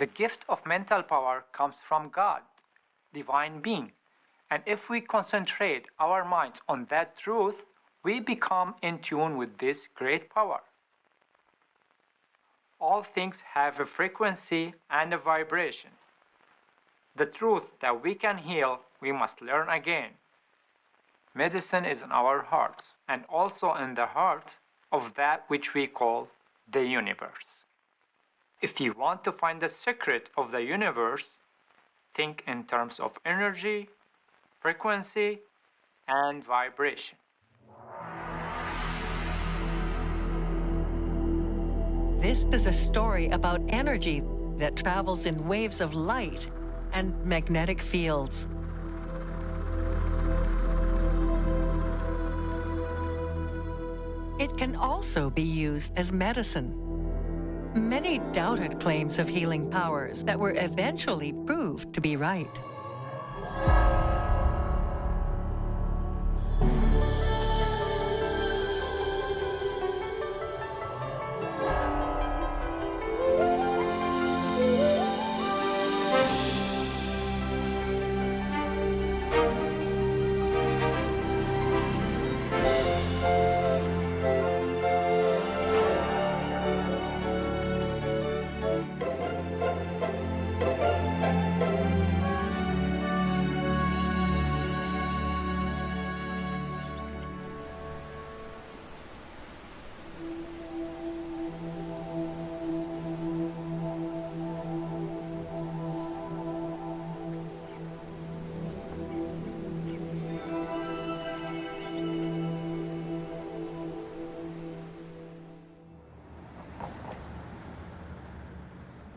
The gift of mental power comes from God, divine being. And if we concentrate our minds on that truth, we become in tune with this great power. All things have a frequency and a vibration. The truth that we can heal, we must learn again. Medicine is in our hearts and also in the heart of that which we call the universe. If you want to find the secret of the universe, think in terms of energy, frequency, and vibration. This is a story about energy that travels in waves of light and magnetic fields. It can also be used as medicine. Many doubted claims of healing powers that were eventually proved to be right.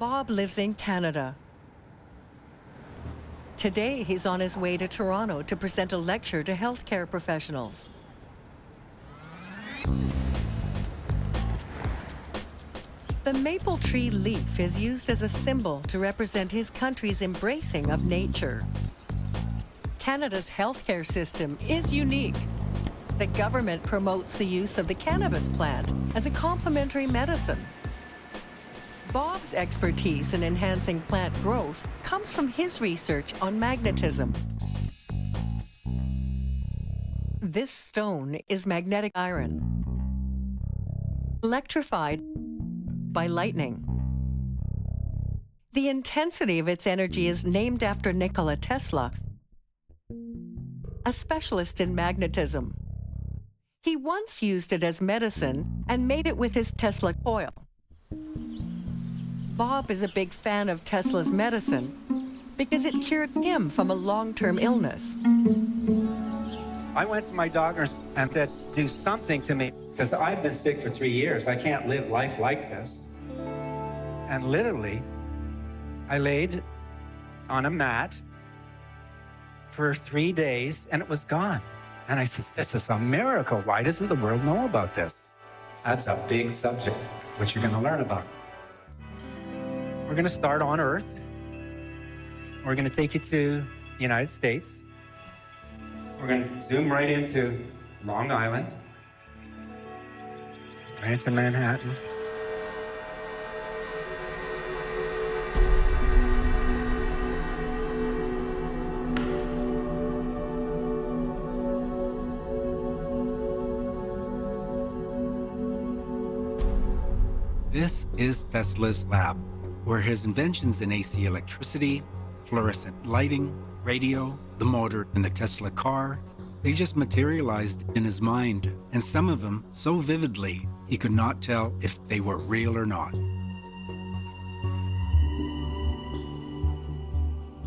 Bob lives in Canada. Today, he's on his way to Toronto to present a lecture to healthcare professionals. The maple tree leaf is used as a symbol to represent his country's embracing of nature. Canada's healthcare system is unique. The government promotes the use of the cannabis plant as a complementary medicine. Bob's expertise in enhancing plant growth comes from his research on magnetism. This stone is magnetic iron, electrified by lightning. The intensity of its energy is named after Nikola Tesla, a specialist in magnetism. He once used it as medicine and made it with his Tesla coil. Bob is a big fan of Tesla's medicine because it cured him from a long-term illness. I went to my doctor and said, do something to me, because I've been sick for 3 years. I can't live life like this. And literally, I laid on a mat for 3 days and it was gone. And I said, this is a miracle. Why doesn't the world know about this? That's a big subject, which you're going to learn about. We're going to start on Earth. We're going to take you to the United States. We're going to zoom right into Long Island, right into Manhattan. This is Tesla's lab, where his inventions in AC electricity, fluorescent lighting, radio, the motor in the Tesla car, they just materialized in his mind, and some of them so vividly he could not tell if they were real or not.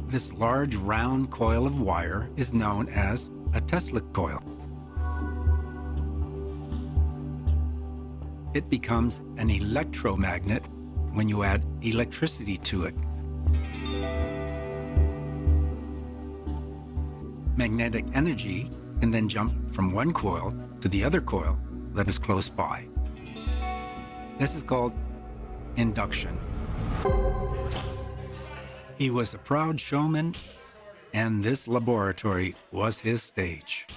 This large round coil of wire is known as a Tesla coil. It becomes an electromagnet when you add electricity to it. Magnetic energy can then jump from one coil to the other coil that is close by. This is called induction. He was a proud showman, and this laboratory was his stage.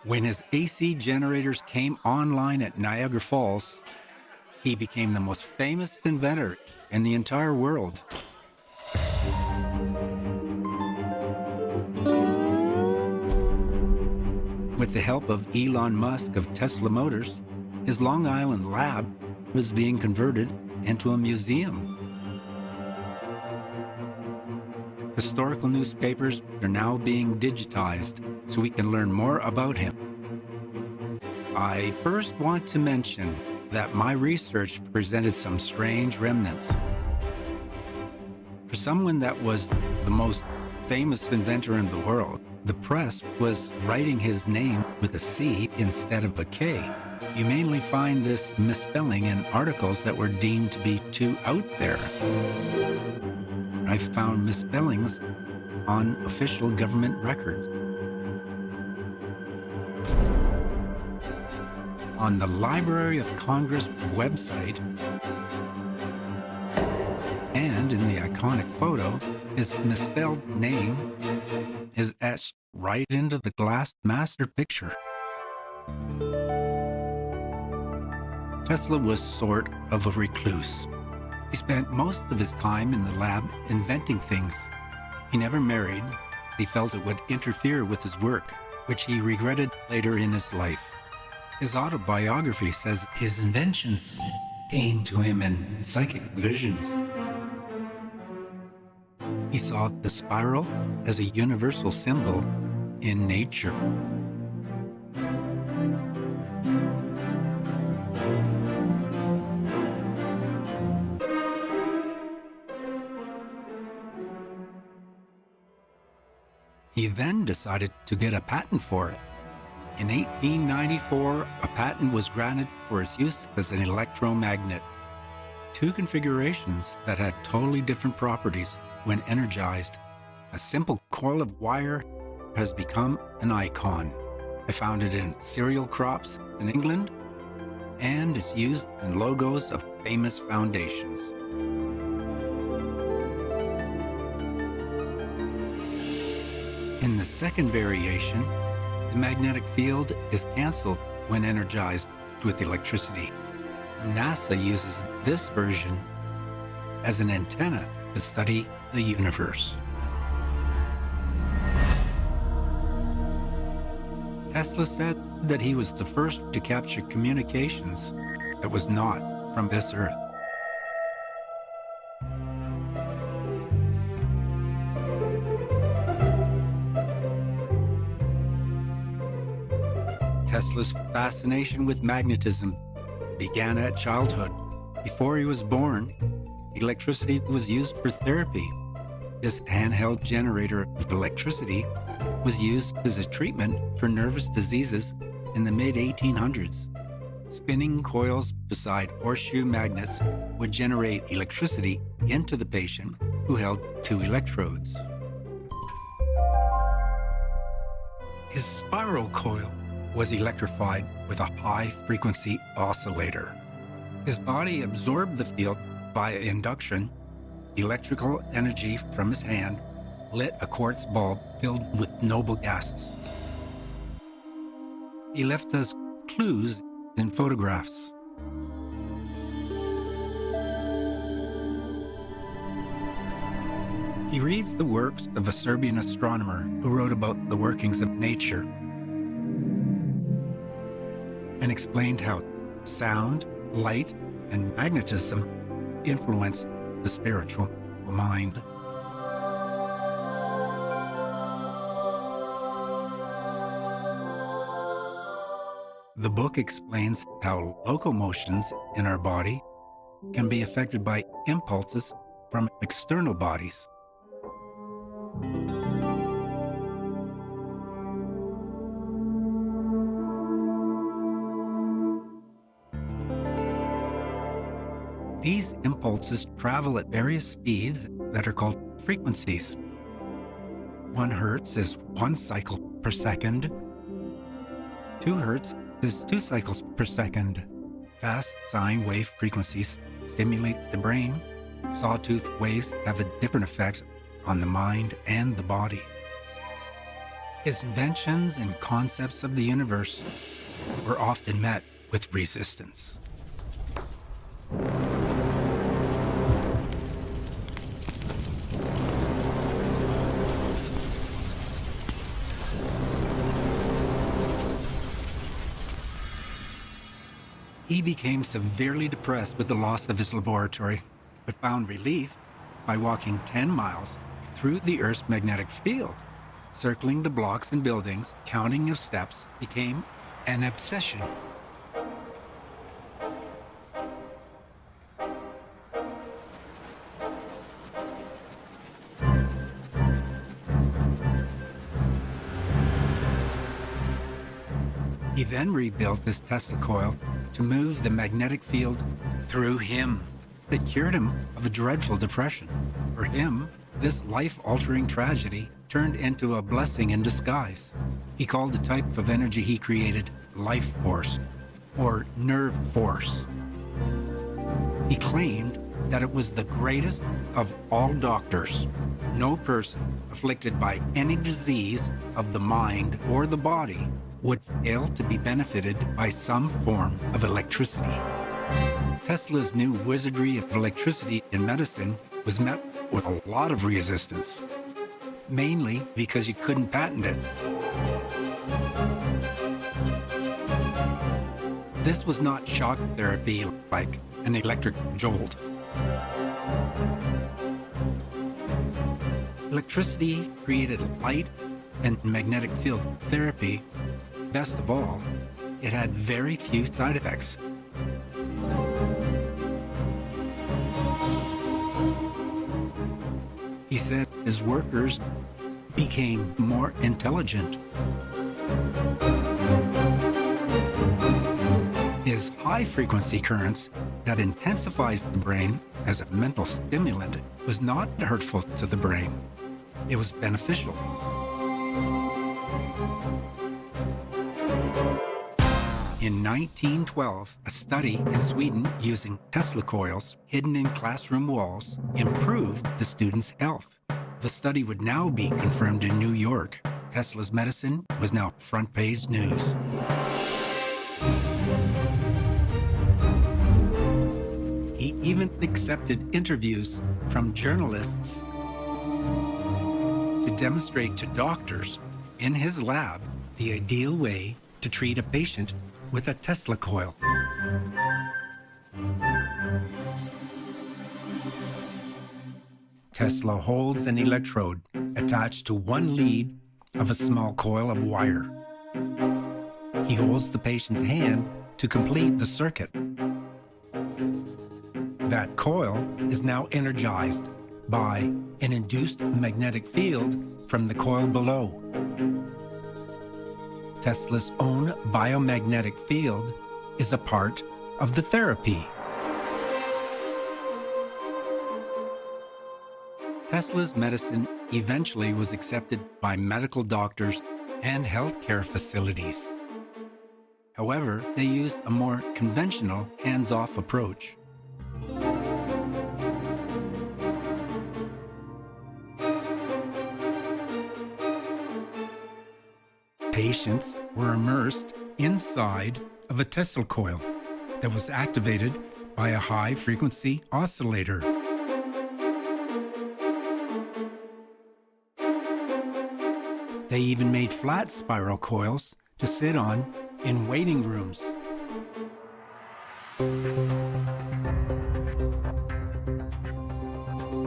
When his AC generators came online at Niagara Falls, he became the most famous inventor in the entire world. With the help of Elon Musk of Tesla Motors, his Long Island lab was being converted into a museum. Historical newspapers are now being digitized so we can learn more about him. I first want to mention that my research presented some strange remnants. For someone that was the most famous inventor in the world, the press was writing his name with a C instead of a K. You mainly find this misspelling in articles that were deemed to be too out there. I found misspellings on official government records. On the Library of Congress website, and in the iconic photo, his misspelled name is etched right into the glass master picture. Tesla was sort of a recluse. He spent most of his time in the lab inventing things. He never married. He felt it would interfere with his work, which he regretted later in his life. His autobiography says his inventions came to him in psychic visions. He saw the spiral as a universal symbol in nature. He then decided to get a patent for it. In 1894, a patent was granted for its use as an electromagnet. Two configurations that had totally different properties when energized. A simple coil of wire has become an icon. I found it in cereal crops in England, and it's used in logos of famous foundations. In the second variation, the magnetic field is canceled when energized with electricity. NASA uses this version as an antenna to study the universe. Tesla said that he was the first to capture communications that was not from this earth. Tesla's fascination with magnetism began at childhood. Before he was born, electricity was used for therapy. This handheld generator of electricity was used as a treatment for nervous diseases in the mid-1800s. Spinning coils beside horseshoe magnets would generate electricity into the patient, who held two electrodes. His spiral coil was electrified with a high-frequency oscillator. His body absorbed the field via induction. Electrical energy from his hand lit a quartz bulb filled with noble gases. He left us clues in photographs. He reads the works of a Serbian astronomer who wrote about the workings of nature and explained how sound, light, and magnetism influence the spiritual mind. The book explains how locomotions in our body can be affected by impulses from external bodies. These impulses travel at various speeds that are called frequencies. 1 hertz is 1 cycle per second. 2 hertz is 2 cycles per second. Fast sine wave frequencies stimulate the brain. Sawtooth waves have a different effect on the mind and the body. His inventions and concepts of the universe were often met with resistance. He became severely depressed with the loss of his laboratory, but found relief by walking 10 miles through the Earth's magnetic field. Circling the blocks and buildings, counting his steps became an obsession. He then rebuilt this Tesla coil to move the magnetic field through him. It cured him of a dreadful depression. For him, this life-altering tragedy turned into a blessing in disguise. He called the type of energy he created life force, or nerve force. He claimed that it was the greatest of all doctors. No person afflicted by any disease of the mind or the body would fail to be benefited by some form of electricity. Tesla's new wizardry of electricity in medicine was met with a lot of resistance, mainly because you couldn't patent it. This was not shock therapy like an electric jolt. Electricity created light and magnetic field therapy. Best of all, it had very few side effects. He said his workers became more intelligent. His high-frequency currents that intensifies the brain as a mental stimulant was not hurtful to the brain. It was beneficial. In 1912, a study in Sweden using Tesla coils hidden in classroom walls improved the students' health. The study would now be confirmed in New York. Tesla's medicine was now front-page news. He even accepted interviews from journalists to demonstrate to doctors in his lab the ideal way to treat a patient with a Tesla coil. Tesla holds an electrode attached to one lead of a small coil of wire. He holds the patient's hand to complete the circuit. That coil is now energized by an induced magnetic field from the coil below. Tesla's own biomagnetic field is a part of the therapy. Tesla's medicine eventually was accepted by medical doctors and healthcare facilities. However, they used a more conventional hands-off approach. Patients were immersed inside of a Tesla coil that was activated by a high-frequency oscillator. They even made flat spiral coils to sit on in waiting rooms.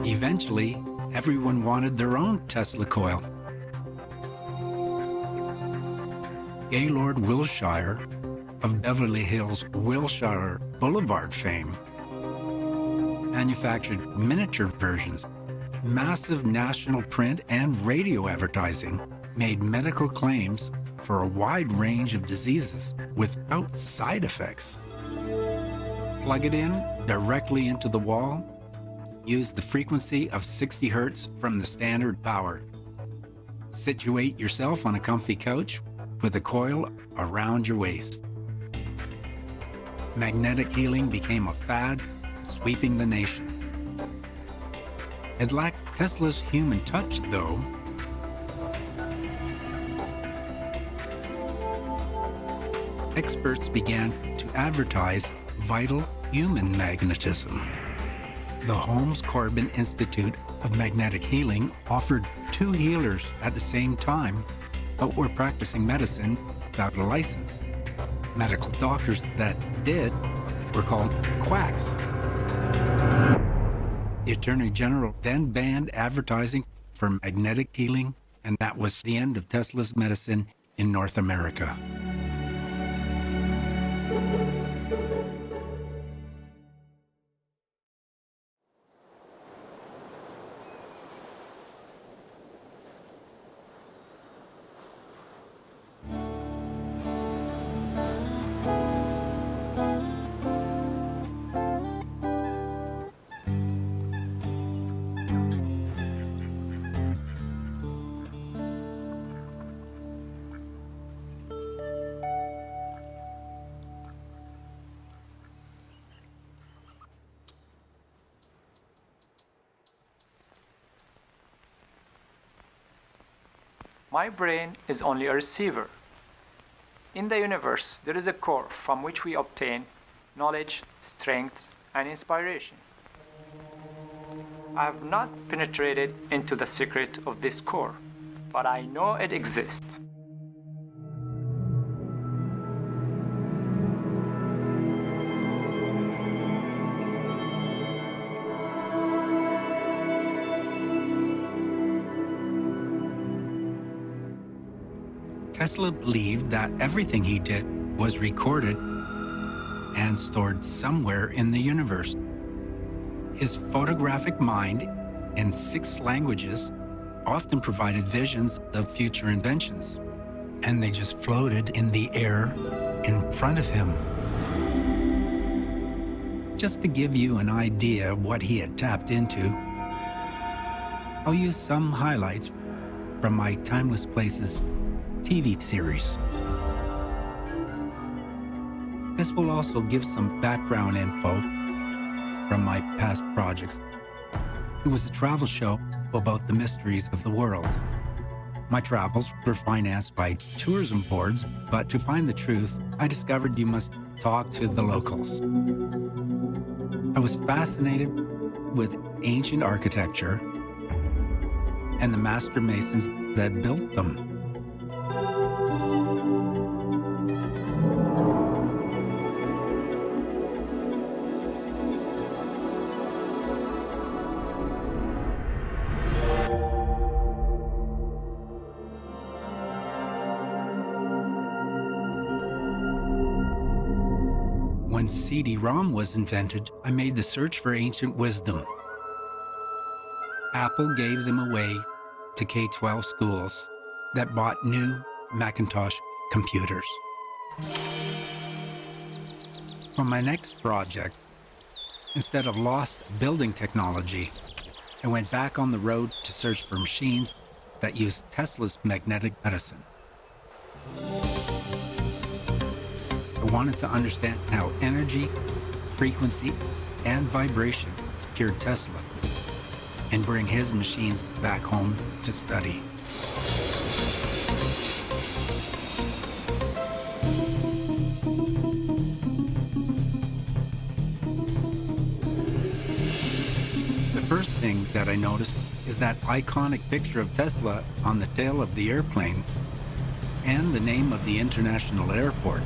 Eventually, everyone wanted their own Tesla coil. Gaylord Wilshire of Beverly Hills Wilshire Boulevard fame manufactured miniature versions. Massive national print and radio advertising made medical claims for a wide range of diseases without side effects. Plug it in directly into the wall. Use the frequency of 60 Hertz from the standard power. Situate yourself on a comfy couch with a coil around your waist. Magnetic healing became a fad, sweeping the nation. It lacked Tesla's human touch, though. Experts began to advertise vital human magnetism. The Holmes Corbin Institute of Magnetic Healing offered 2 healers at the same time, but were practicing medicine without a license. Medical doctors that did were called quacks. The Attorney General then banned advertising for magnetic healing, and that was the end of Tesla's medicine in North America. My brain is only a receiver. In the universe, there is a core from which we obtain knowledge, strength, and inspiration. I have not penetrated into the secret of this core, but I know it exists. Tesla believed that everything he did was recorded and stored somewhere in the universe. His photographic mind, in 6 languages, often provided visions of future inventions, and they just floated in the air in front of him. Just to give you an idea of what he had tapped into, I'll use some highlights from my Timeless Places TV series. This will also give some background info from my past projects. It was a travel show about the mysteries of the world. My travels were financed by tourism boards, but to find the truth, I discovered you must talk to the locals. I was fascinated with ancient architecture and the master masons that built them. When CD-ROM was invented, I made the search for ancient wisdom. Apple gave them away to K-12 schools that bought new Macintosh computers. For my next project, instead of lost building technology, I went back on the road to search for machines that used Tesla's magnetic medicine. I wanted to understand how energy, frequency, and vibration cured Tesla, and bring his machines back home to study. The first thing that I noticed is that iconic picture of Tesla on the tail of the airplane and the name of the international airport.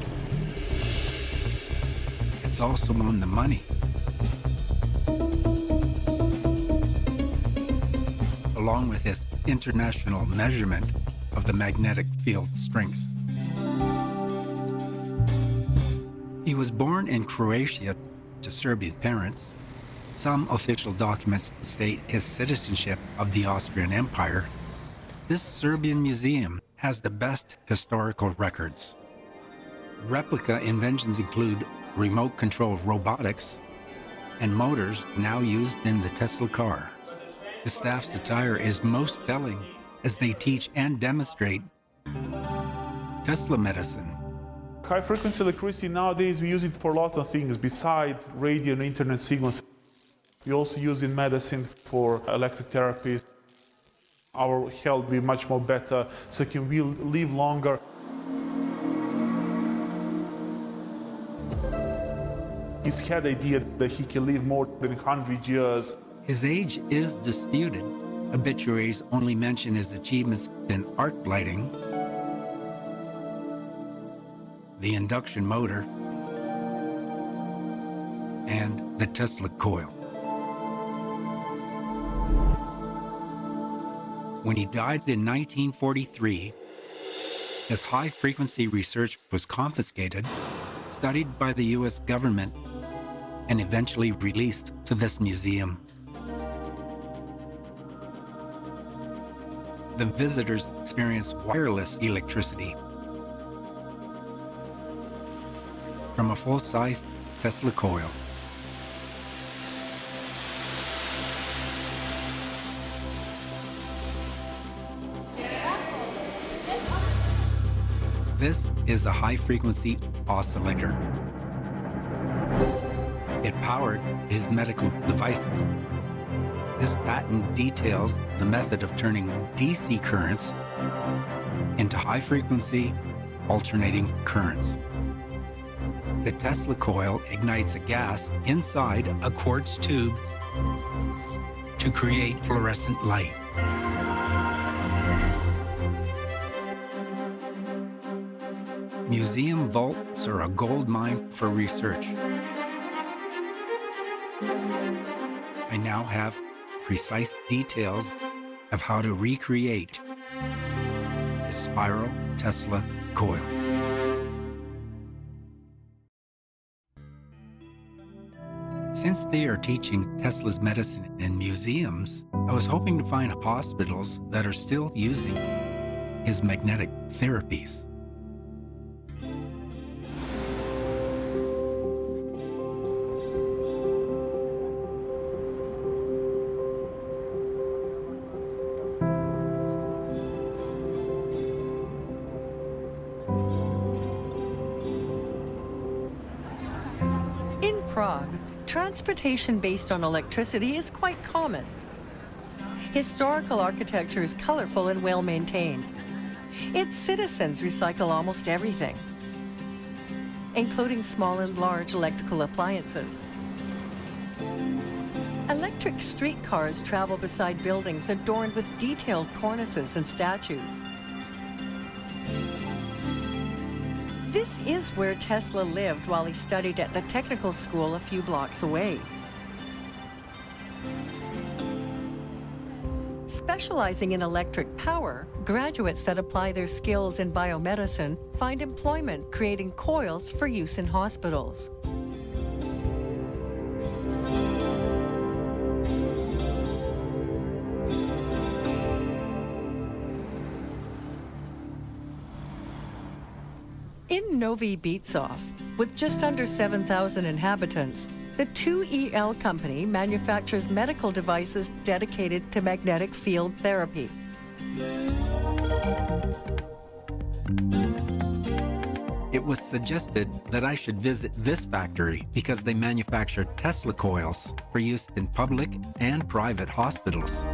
It's also on the money. Along with his international measurement of the magnetic field strength. He was born in Croatia to Serbian parents. Some official documents state his citizenship of the Austrian Empire. This Serbian museum has the best historical records. Replica inventions include remote-controlled robotics and motors now used in the Tesla car. The staff's attire is most telling as they teach and demonstrate Tesla medicine. High-frequency electricity nowadays, we use it for a lot of things besides radio and internet signals. We also use it in medicine for electric therapies. Our health will be much more better, so we will live longer. He's had the idea that he can live more than 100 years. His age is disputed. Obituaries only mention his achievements in arc lighting. the induction motor, and the Tesla coil. When he died in 1943, his high-frequency research was confiscated, studied by the US government, and eventually released to this museum. The visitors experienced wireless electricity from a full-size Tesla coil. This is a high-frequency oscillator. It powered his medical devices. This patent details the method of turning DC currents into high-frequency alternating currents. The Tesla coil ignites a gas inside a quartz tube to create fluorescent light. Museum vaults are a gold mine for research. I now have precise details of how to recreate a spiral Tesla coil. Since they are teaching Tesla's medicine in museums, I was hoping to find hospitals that are still using his magnetic therapies. Prague, transportation based on electricity is quite common. Historical architecture is colorful and well maintained. Its citizens recycle almost everything, including small and large electrical appliances. Electric streetcars travel beside buildings adorned with detailed cornices and statues. This is where Tesla lived while he studied at the technical school a few blocks away. Specializing in electric power, graduates that apply their skills in biomedicine find employment creating coils for use in hospitals. In Novi Bitsov, with just under 7,000 inhabitants, the 2EL company manufactures medical devices dedicated to magnetic field therapy. It was suggested that I should visit this factory because they manufacture Tesla coils for use in public and private hospitals.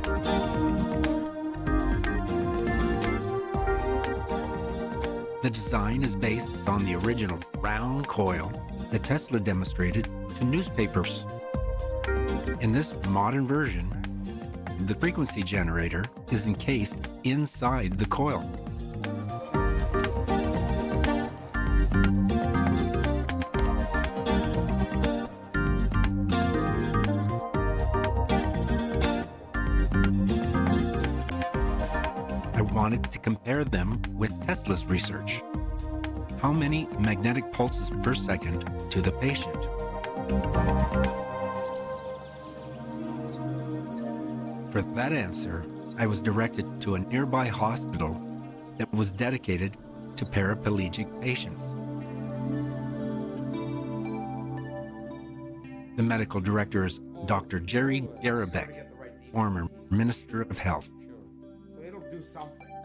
The design is based on the original round coil that Tesla demonstrated to newspapers. In this modern version, the frequency generator is encased inside the coil. I wanted to compare them with Tesla's research. How many magnetic pulses per second to the patient? For that answer, I was directed to a nearby hospital that was dedicated to paraplegic patients. The medical director is Dr. Jerry Garabek, former Minister of Health.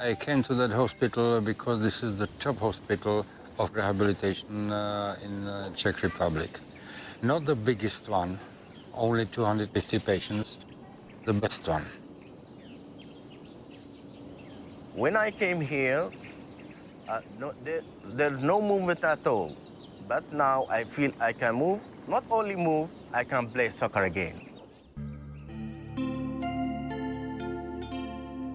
I came to that hospital because this is the top hospital of rehabilitation in Czech Republic. Not the biggest one, only 250 patients, the best one. When I came here, there's no movement at all. But now I feel I can move. Not only move, I can play soccer again.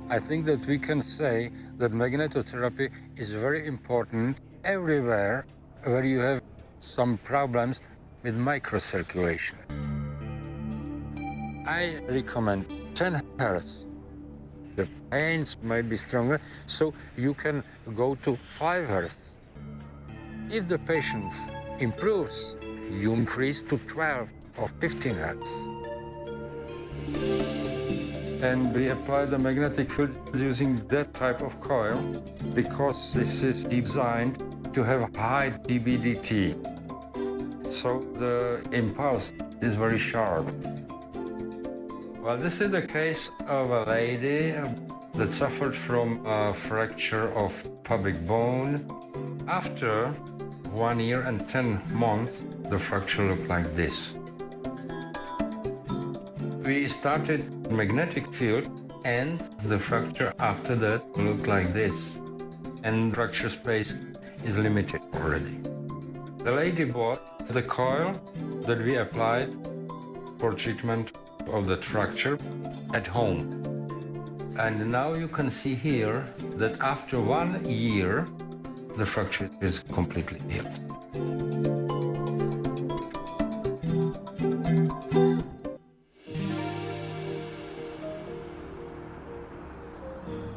I think that we can say that magnetotherapy is very important everywhere where you have some problems with microcirculation. I recommend 10 hertz. The pains might be stronger, so you can go to 5 hertz. If the patient improves, you increase to 12 or 15 hertz. And we apply the magnetic field using that type of coil because this is designed to have high dBdt. So the impulse is very sharp. Well, this is the case of a lady that suffered from a fracture of pubic bone. After 1 year and 10 months, the fracture looked like this. We started magnetic field and the fracture after that looked like this. And fracture space is limited already. The lady bought the coil that we applied for treatment of that fracture at home. And now you can see here that after 1 year, the fracture is completely healed.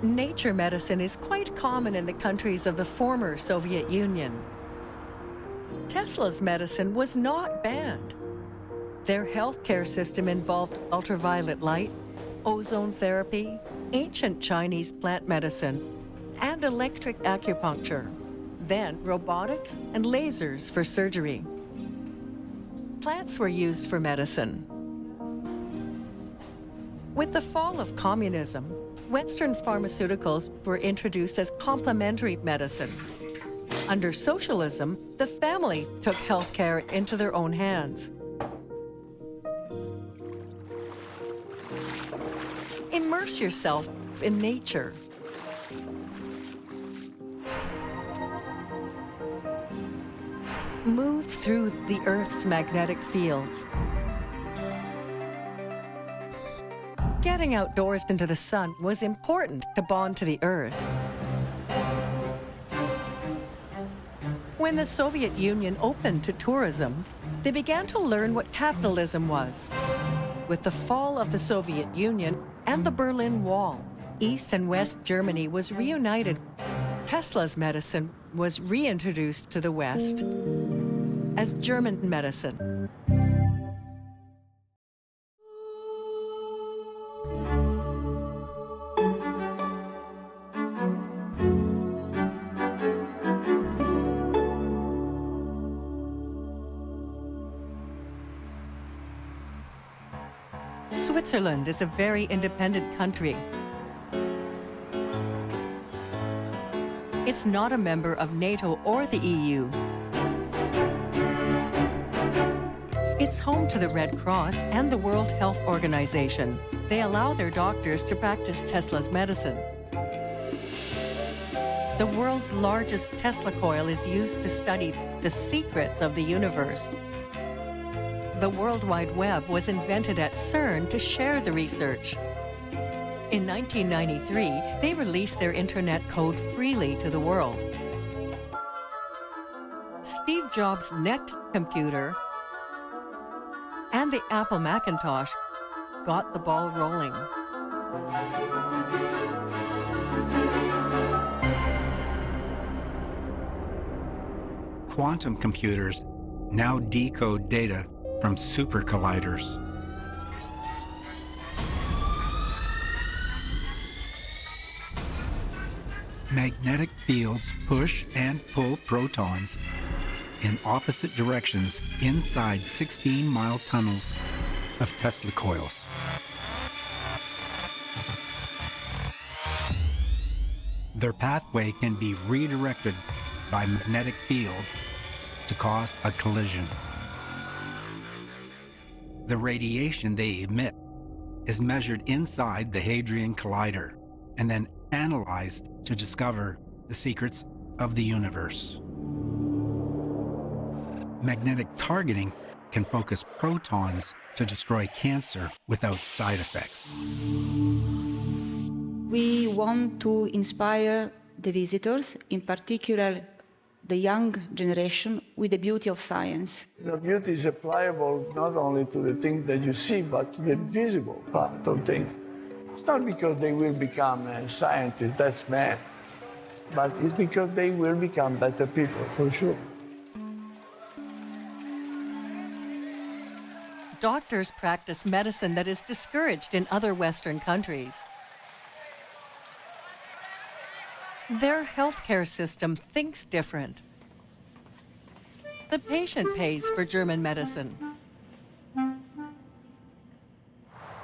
Nature medicine is quite common in the countries of the former Soviet Union. Tesla's medicine was not banned. Their healthcare system involved ultraviolet light, ozone therapy, ancient Chinese plant medicine, and electric acupuncture, then robotics and lasers for surgery. Plants were used for medicine. With the fall of communism, Western pharmaceuticals were introduced as complementary medicine. Under socialism, the family took healthcare into their own hands. Immerse yourself in nature. Move through the Earth's magnetic fields. Getting outdoors into the sun was important to bond to the Earth. When the Soviet Union opened to tourism, they began to learn what capitalism was. With the fall of the Soviet Union and the Berlin Wall, East and West Germany was reunited. Tesla's medicine was reintroduced to the West as German medicine. Switzerland is a very independent country. It's not a member of NATO or the EU. It's home to the Red Cross and the World Health Organization. They allow their doctors to practice Tesla's medicine. The world's largest Tesla coil is used to study the secrets of the universe. The World Wide Web was invented at CERN to share the research. In 1993, they released their internet code freely to the world. Steve Jobs' next computer and the Apple Macintosh got the ball rolling. Quantum computers now decode data from super colliders. Magnetic fields push and pull protons in opposite directions inside 16-mile tunnels of Tesla coils. Their pathway can be redirected by magnetic fields to cause a collision. The radiation they emit is measured inside the Hadron Collider and then analyzed to discover the secrets of the universe. Magnetic targeting can focus protons to destroy cancer without side effects. We want to inspire the visitors, in particular the young generation with the beauty of science. Beauty is applicable not only to the things that you see, but to the invisible part of things. It's not because they will become scientists, that's bad, but it's because they will become better people, for sure. Doctors practice medicine that is discouraged in other Western countries. Their healthcare system thinks different. The patient pays for German medicine.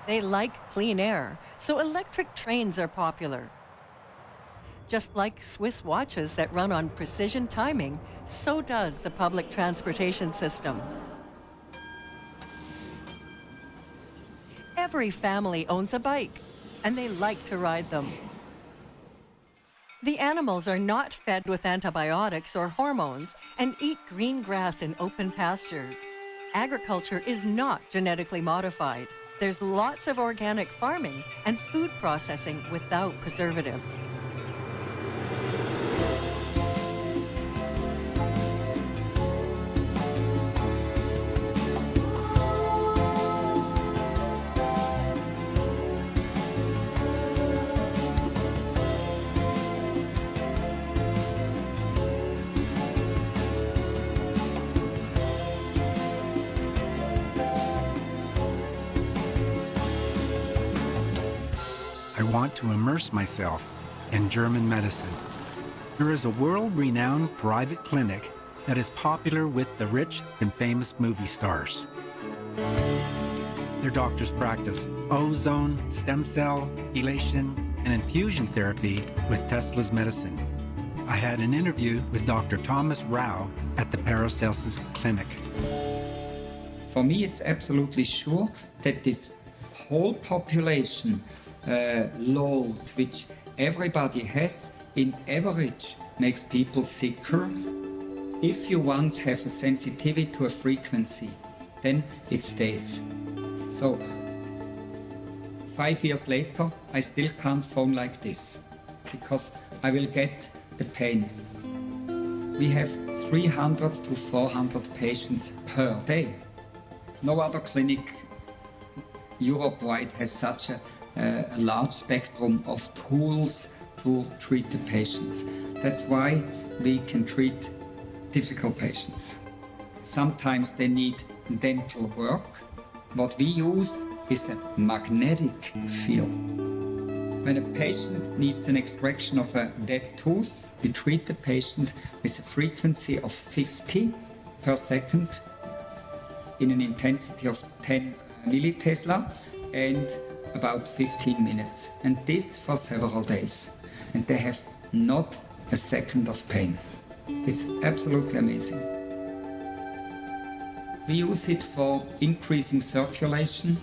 They like clean air, so electric trains are popular. Just like Swiss watches that run on precision timing, so does the public transportation system. Every family owns a bike, and they like to ride them. The animals are not fed with antibiotics or hormones and eat green grass in open pastures. Agriculture is not genetically modified. There's lots of organic farming and food processing without preservatives. I want to immerse myself in German medicine. There is a world-renowned private clinic that is popular with the rich and famous movie stars. Their doctors practice ozone, stem cell, chelation, and infusion therapy with Tesla's medicine. I had an interview with Dr. Thomas Rau at the Paracelsus Clinic. For me, it's absolutely sure that this whole population load which everybody has in average makes people sicker. If you once have a sensitivity to a frequency, then it stays. So 5 years later, I still can't phone like this because I will get the pain. We have 300 to 400 patients per day. No other clinic Europe-wide has such a large spectrum of tools to treat the patients. That's why we can treat difficult patients. Sometimes they need dental work. What we use is a magnetic field. When a patient needs an extraction of a dead tooth, we treat the patient with a frequency of 50 per second in an intensity of 10 millitesla and about 15 minutes, and this for several days. And they have not a second of pain. It's absolutely amazing. We use it for increasing circulation.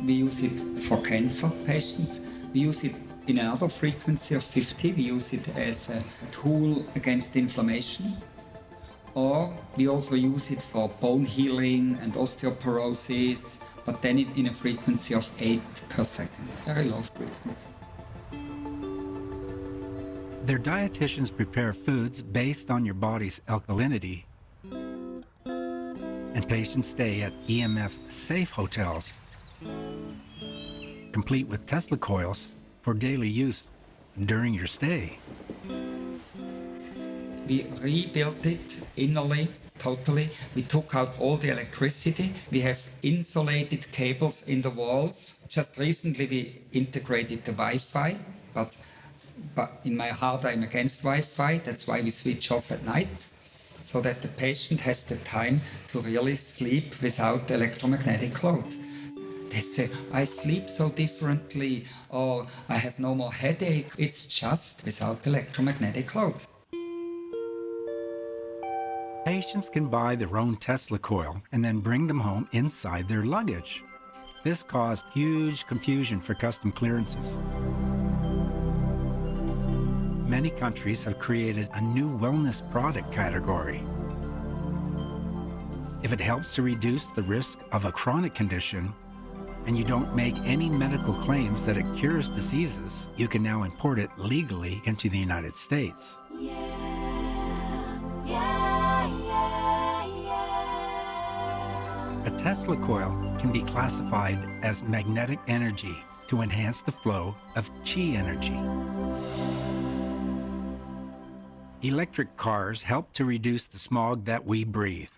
We use it for cancer patients. We use it in another frequency of 50. We use it as a tool against inflammation. Or we also use it for bone healing and osteoporosis, but then in a frequency of 8 per second, very low frequency. Their dietitians prepare foods based on your body's alkalinity, and patients stay at EMF-safe hotels, complete with Tesla coils for daily use during your stay. We rebuilt it innerly, totally. We took out all the electricity. We have insulated cables in the walls. Just recently we integrated the Wi-Fi, but in my heart I'm against Wi-Fi. That's why we switch off at night, so that the patient has the time to really sleep without electromagnetic load. They say, I sleep so differently, or I have no more headache. It's just without electromagnetic load. Patients can buy their own Tesla coil and then bring them home inside their luggage. This caused huge confusion for custom clearances. Many countries have created a new wellness product category. If it helps to reduce the risk of a chronic condition, and you don't make any medical claims that it cures diseases, you can now import it legally into the United States. A Tesla coil can be classified as magnetic energy to enhance the flow of chi energy. Electric cars help to reduce the smog that we breathe.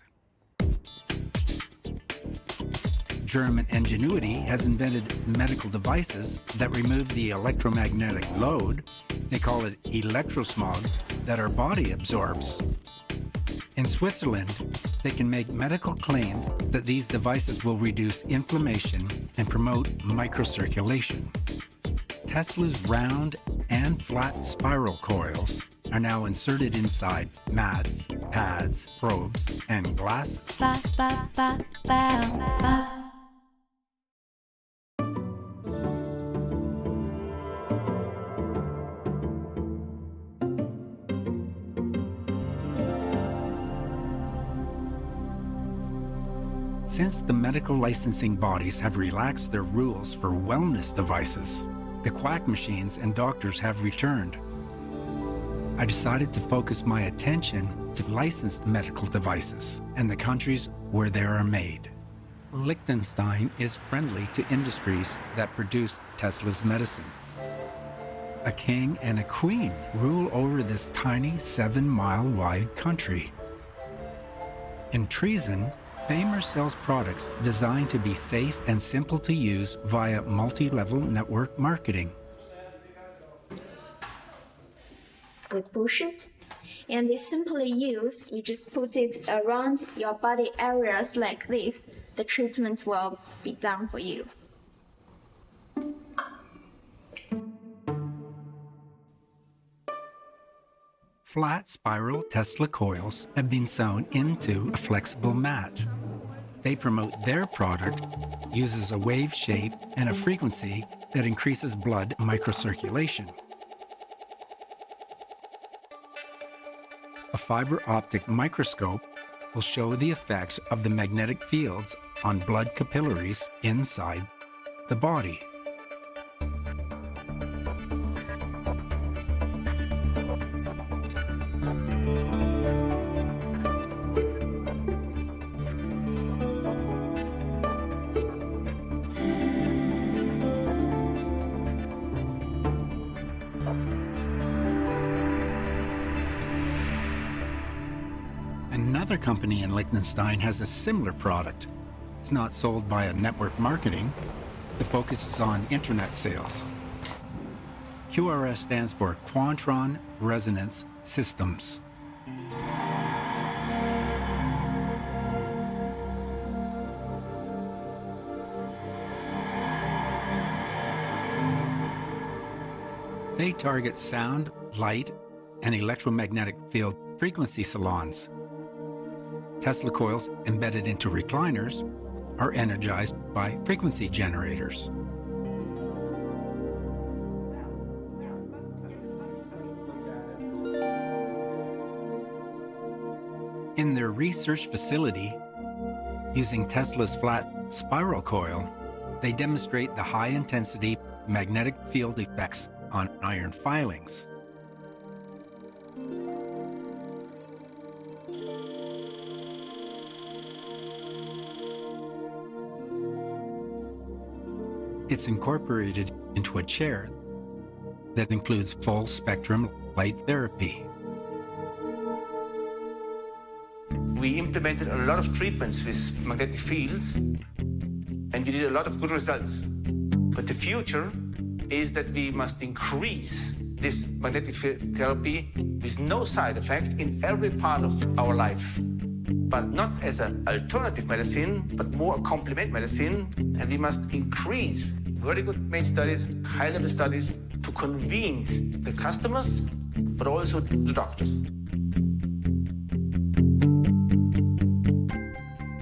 German ingenuity has invented medical devices that remove the electromagnetic load, they call it electrosmog, that our body absorbs. In Switzerland, they can make medical claims that these devices will reduce inflammation and promote microcirculation. Tesla's round and flat spiral coils are now inserted inside mats, pads, probes, and glasses. Ba, ba, ba, ba, ba. Since the medical licensing bodies have relaxed their rules for wellness devices, the quack machines and doctors have returned. I decided to focus my attention to licensed medical devices and the countries where they are made. Liechtenstein is friendly to industries that produce Tesla's medicine. A king and a queen rule over this tiny 7-mile-wide country. In treason, Bamer sells products designed to be safe and simple to use via multi-level network marketing. We push it, and it's simply use. You just put it around your body areas like this. The treatment will be done for you. Flat spiral Tesla coils have been sewn into a flexible mat. They promote their product uses a wave shape and a frequency that increases blood microcirculation. A fiber optic microscope will show the effects of the magnetic fields on blood capillaries inside the body. Another company in Liechtenstein has a similar product. It's not sold via network marketing. The focus is on internet sales. QRS stands for Quantron Resonance Systems. They target sound, light, and electromagnetic field frequency salons. Tesla coils embedded into recliners are energized by frequency generators. In their research facility, using Tesla's flat spiral coil, they demonstrate the high-intensity magnetic field effects on iron filings. It's incorporated into a chair that includes full-spectrum light therapy. We implemented a lot of treatments with magnetic fields, and we did a lot of good results. But the future is that we must increase this magnetic therapy with no side effect in every part of our life. But not as an alternative medicine, but more a complement medicine. And we must increase very good main studies, high-level studies, to convince the customers, but also the doctors.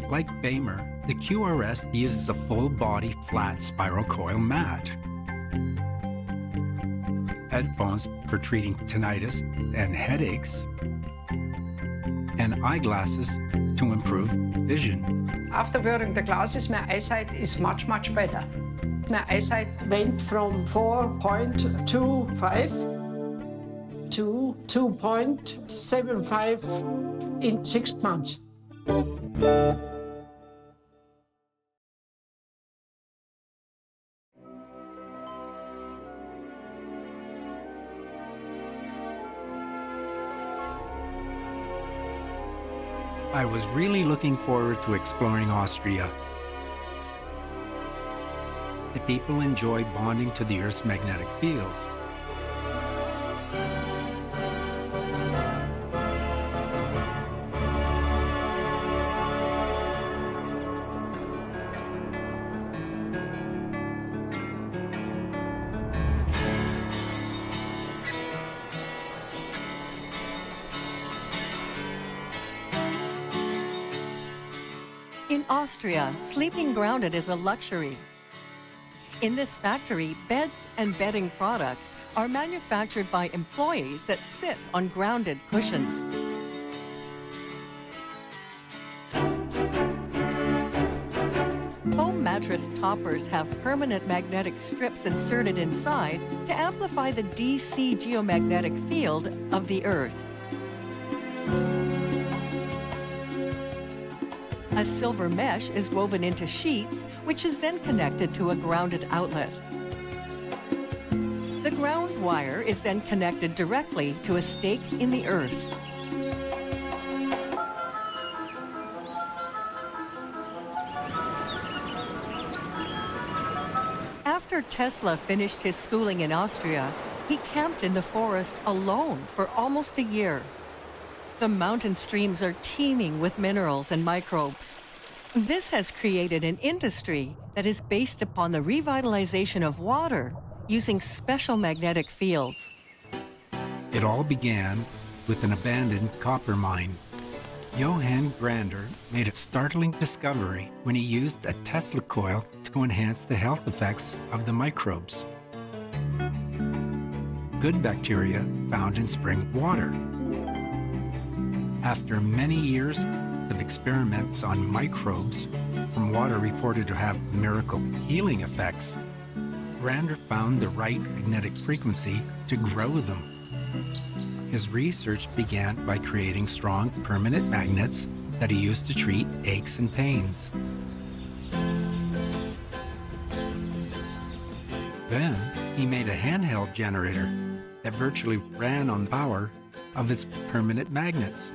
Like Bamer, the QRS uses a full-body flat spiral coil mat. Headphones for treating tinnitus and headaches, and eyeglasses to improve vision. After wearing the glasses, my eyesight is much better. My eyesight went from 4.25 to 2.75 in 6 months. I was really looking forward to exploring Austria. The people enjoy bonding to the Earth's magnetic field. In Austria, sleeping grounded is a luxury. In this factory, beds and bedding products are manufactured by employees that sit on grounded cushions. Foam mattress toppers have permanent magnetic strips inserted inside to amplify the DC geomagnetic field of the Earth. A silver mesh is woven into sheets, which is then connected to a grounded outlet. The ground wire is then connected directly to a stake in the earth. After Tesla finished his schooling in Austria, he camped in the forest alone for almost a year. The mountain streams are teeming with minerals and microbes. This has created an industry that is based upon the revitalization of water using special magnetic fields. It all began with an abandoned copper mine. Johann Grander made a startling discovery when he used a Tesla coil to enhance the health effects of the microbes. Good bacteria found in spring water. After many years of experiments on microbes from water reported to have miracle healing effects, Grander found the right magnetic frequency to grow them. His research began by creating strong permanent magnets that he used to treat aches and pains. Then he made a handheld generator that virtually ran on the power of its permanent magnets.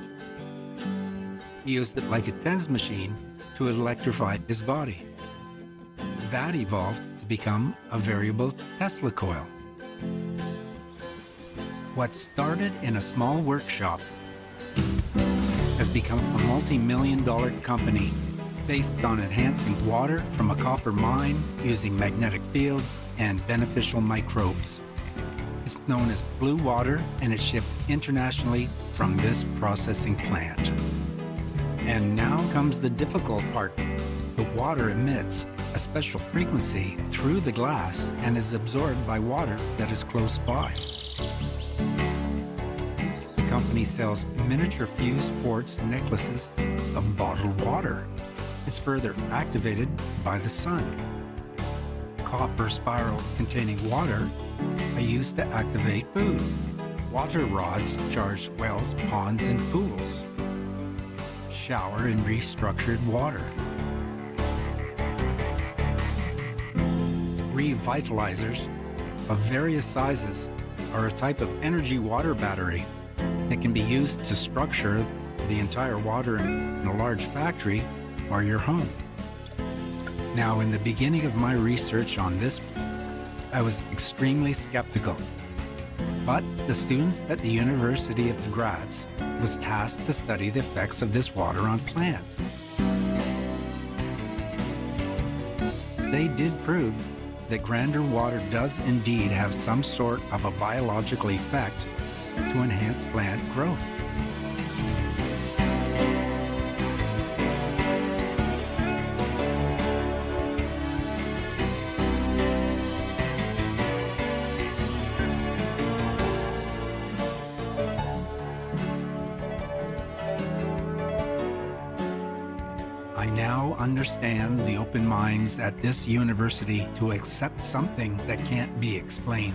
He used it like a TENS machine to electrify his body. That evolved to become a variable Tesla coil. What started in a small workshop has become a multi-million-dollar company based on enhancing water from a copper mine using magnetic fields and beneficial microbes. It's known as Blue Water, and it's shipped internationally from this processing plant. And now comes the difficult part. The water emits a special frequency through the glass and is absorbed by water that is close by. The company sells miniature fused quartz necklaces of bottled water. It's further activated by the sun. Copper spirals containing water are used to activate food. Water rods charge wells, ponds, and pools. Shower in restructured water. Revitalizers of various sizes are a type of energy water battery that can be used to structure the entire water in a large factory or your home. Now, in the beginning of my research on this, I was extremely skeptical. But the students at the University of Graz was tasked to study the effects of this water on plants. They did prove that Grander water does indeed have some sort of a biological effect to enhance plant growth. I now understand the open minds at this university to accept something that can't be explained.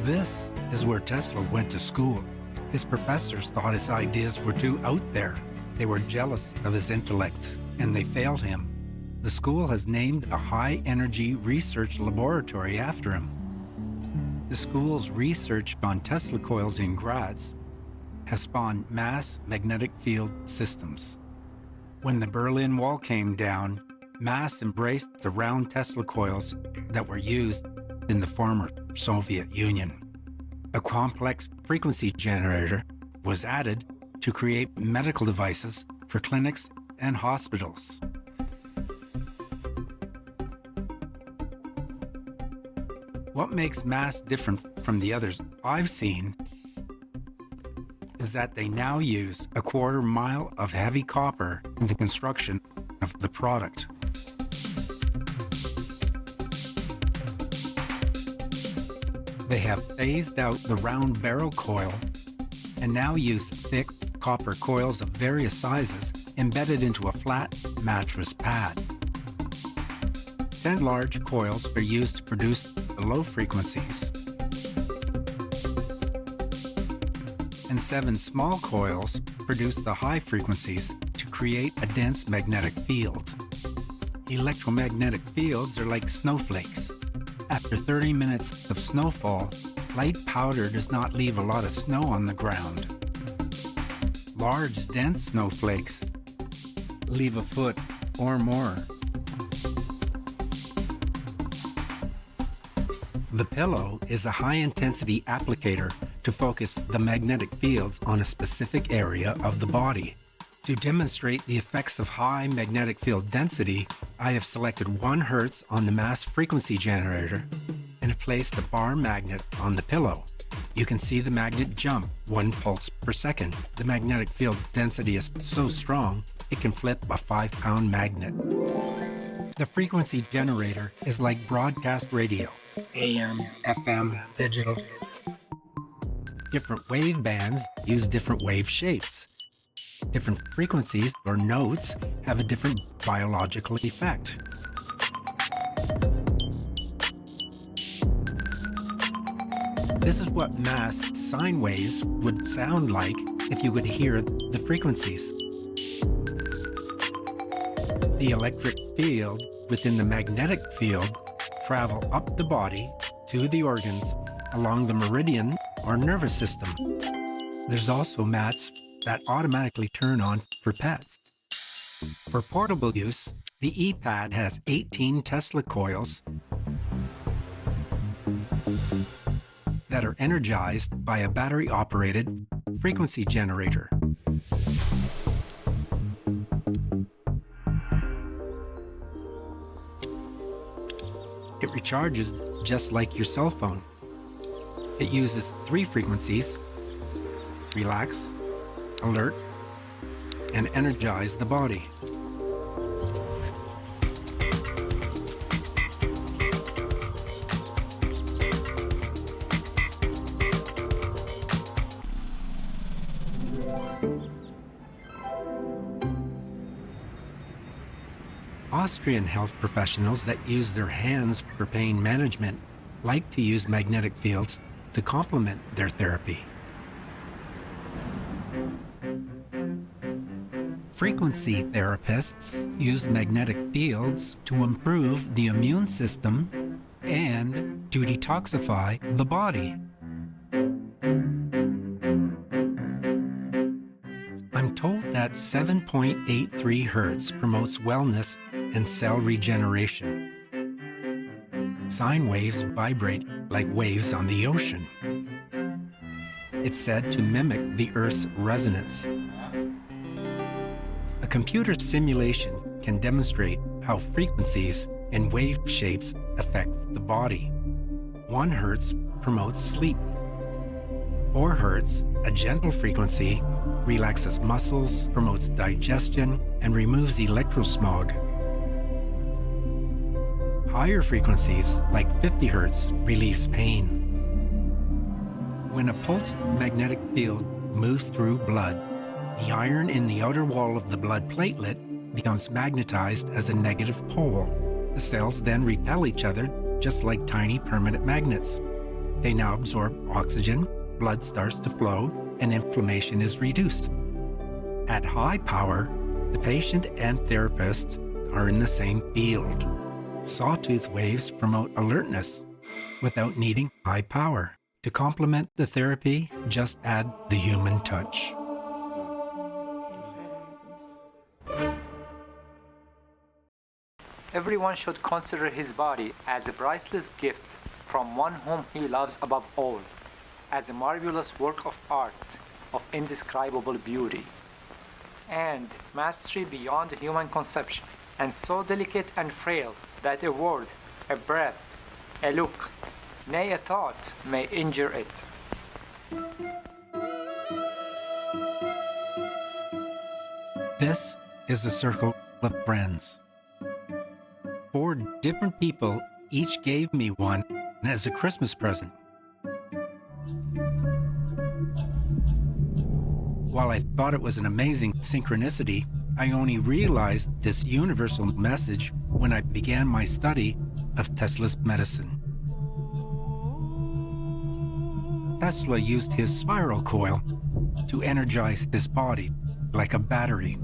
This is where Tesla went to school. His professors thought his ideas were too out there. They were jealous of his intellect, and they failed him. The school has named a high-energy research laboratory after him. The school's research on Tesla coils in Graz has spawned mass magnetic field systems. When the Berlin Wall came down, mass embraced the round Tesla coils that were used in the former Soviet Union. A complex frequency generator was added to create medical devices for clinics and hospitals. What makes mass different from the others I've seen is that they now use a 1/4 mile of heavy copper in the construction of the product. They have phased out the round barrel coil and now use thick copper coils of various sizes embedded into a flat mattress pad. 10 large coils are used to produce the low frequencies, and 7 small coils produce the high frequencies to create a dense magnetic field. Electromagnetic fields are like snowflakes. After 30 minutes of snowfall, light powder does not leave a lot of snow on the ground. Large, dense snowflakes leave a foot or more. The pillow is a high-intensity applicator to focus the magnetic fields on a specific area of the body. To demonstrate the effects of high magnetic field density, I have selected 1 Hertz on the mass frequency generator and placed a bar magnet on the pillow. You can see the magnet jump 1 pulse per second. The magnetic field density is so strong, it can flip a 5-pound magnet. The frequency generator is like broadcast radio. AM, FM, digital. Different wave bands use different wave shapes. Different frequencies or notes have a different biological effect. This is what mass sine waves would sound like if you could hear the frequencies. The electric field within the magnetic field travel up the body to the organs along the meridian or nervous system. There's also mats that automatically turn on for pets. For portable use, the E-Pad has 18 Tesla coils that are energized by a battery-operated frequency generator. It recharges just like your cell phone. It uses 3 frequencies: relax, alert, and energize the body. Austrian health professionals that use their hands for pain management like to use magnetic fields to complement their therapy. Frequency therapists use magnetic fields to improve the immune system and to detoxify the body. I'm told that 7.83 Hertz promotes wellness and cell regeneration. Sine waves vibrate like waves on the ocean. It's said to mimic the Earth's resonance. A computer simulation can demonstrate how frequencies and wave shapes affect the body. 1 Hertz promotes sleep. 4 Hertz, a gentle frequency, relaxes muscles, promotes digestion, and removes electrosmog. Higher frequencies, like 50 Hertz, relieves pain. When a pulsed magnetic field moves through blood, the iron in the outer wall of the blood platelet becomes magnetized as a negative pole. The cells then repel each other, just like tiny permanent magnets. They now absorb oxygen, blood starts to flow, and inflammation is reduced. At high power, the patient and therapist are in the same field. Sawtooth waves promote alertness without needing high power. To complement the therapy, just add the human touch. Everyone should consider his body as a priceless gift from one whom he loves above all, as a marvelous work of art of indescribable beauty, and mastery beyond human conception, and so delicate and frail that a word, a breath, a look, nay a thought may injure it. This is a circle of friends. 4 different people each gave me one as a Christmas present. While I thought it was an amazing synchronicity, I only realized this universal message when I began my study of Tesla's medicine. Tesla used his spiral coil to energize his body like a battery.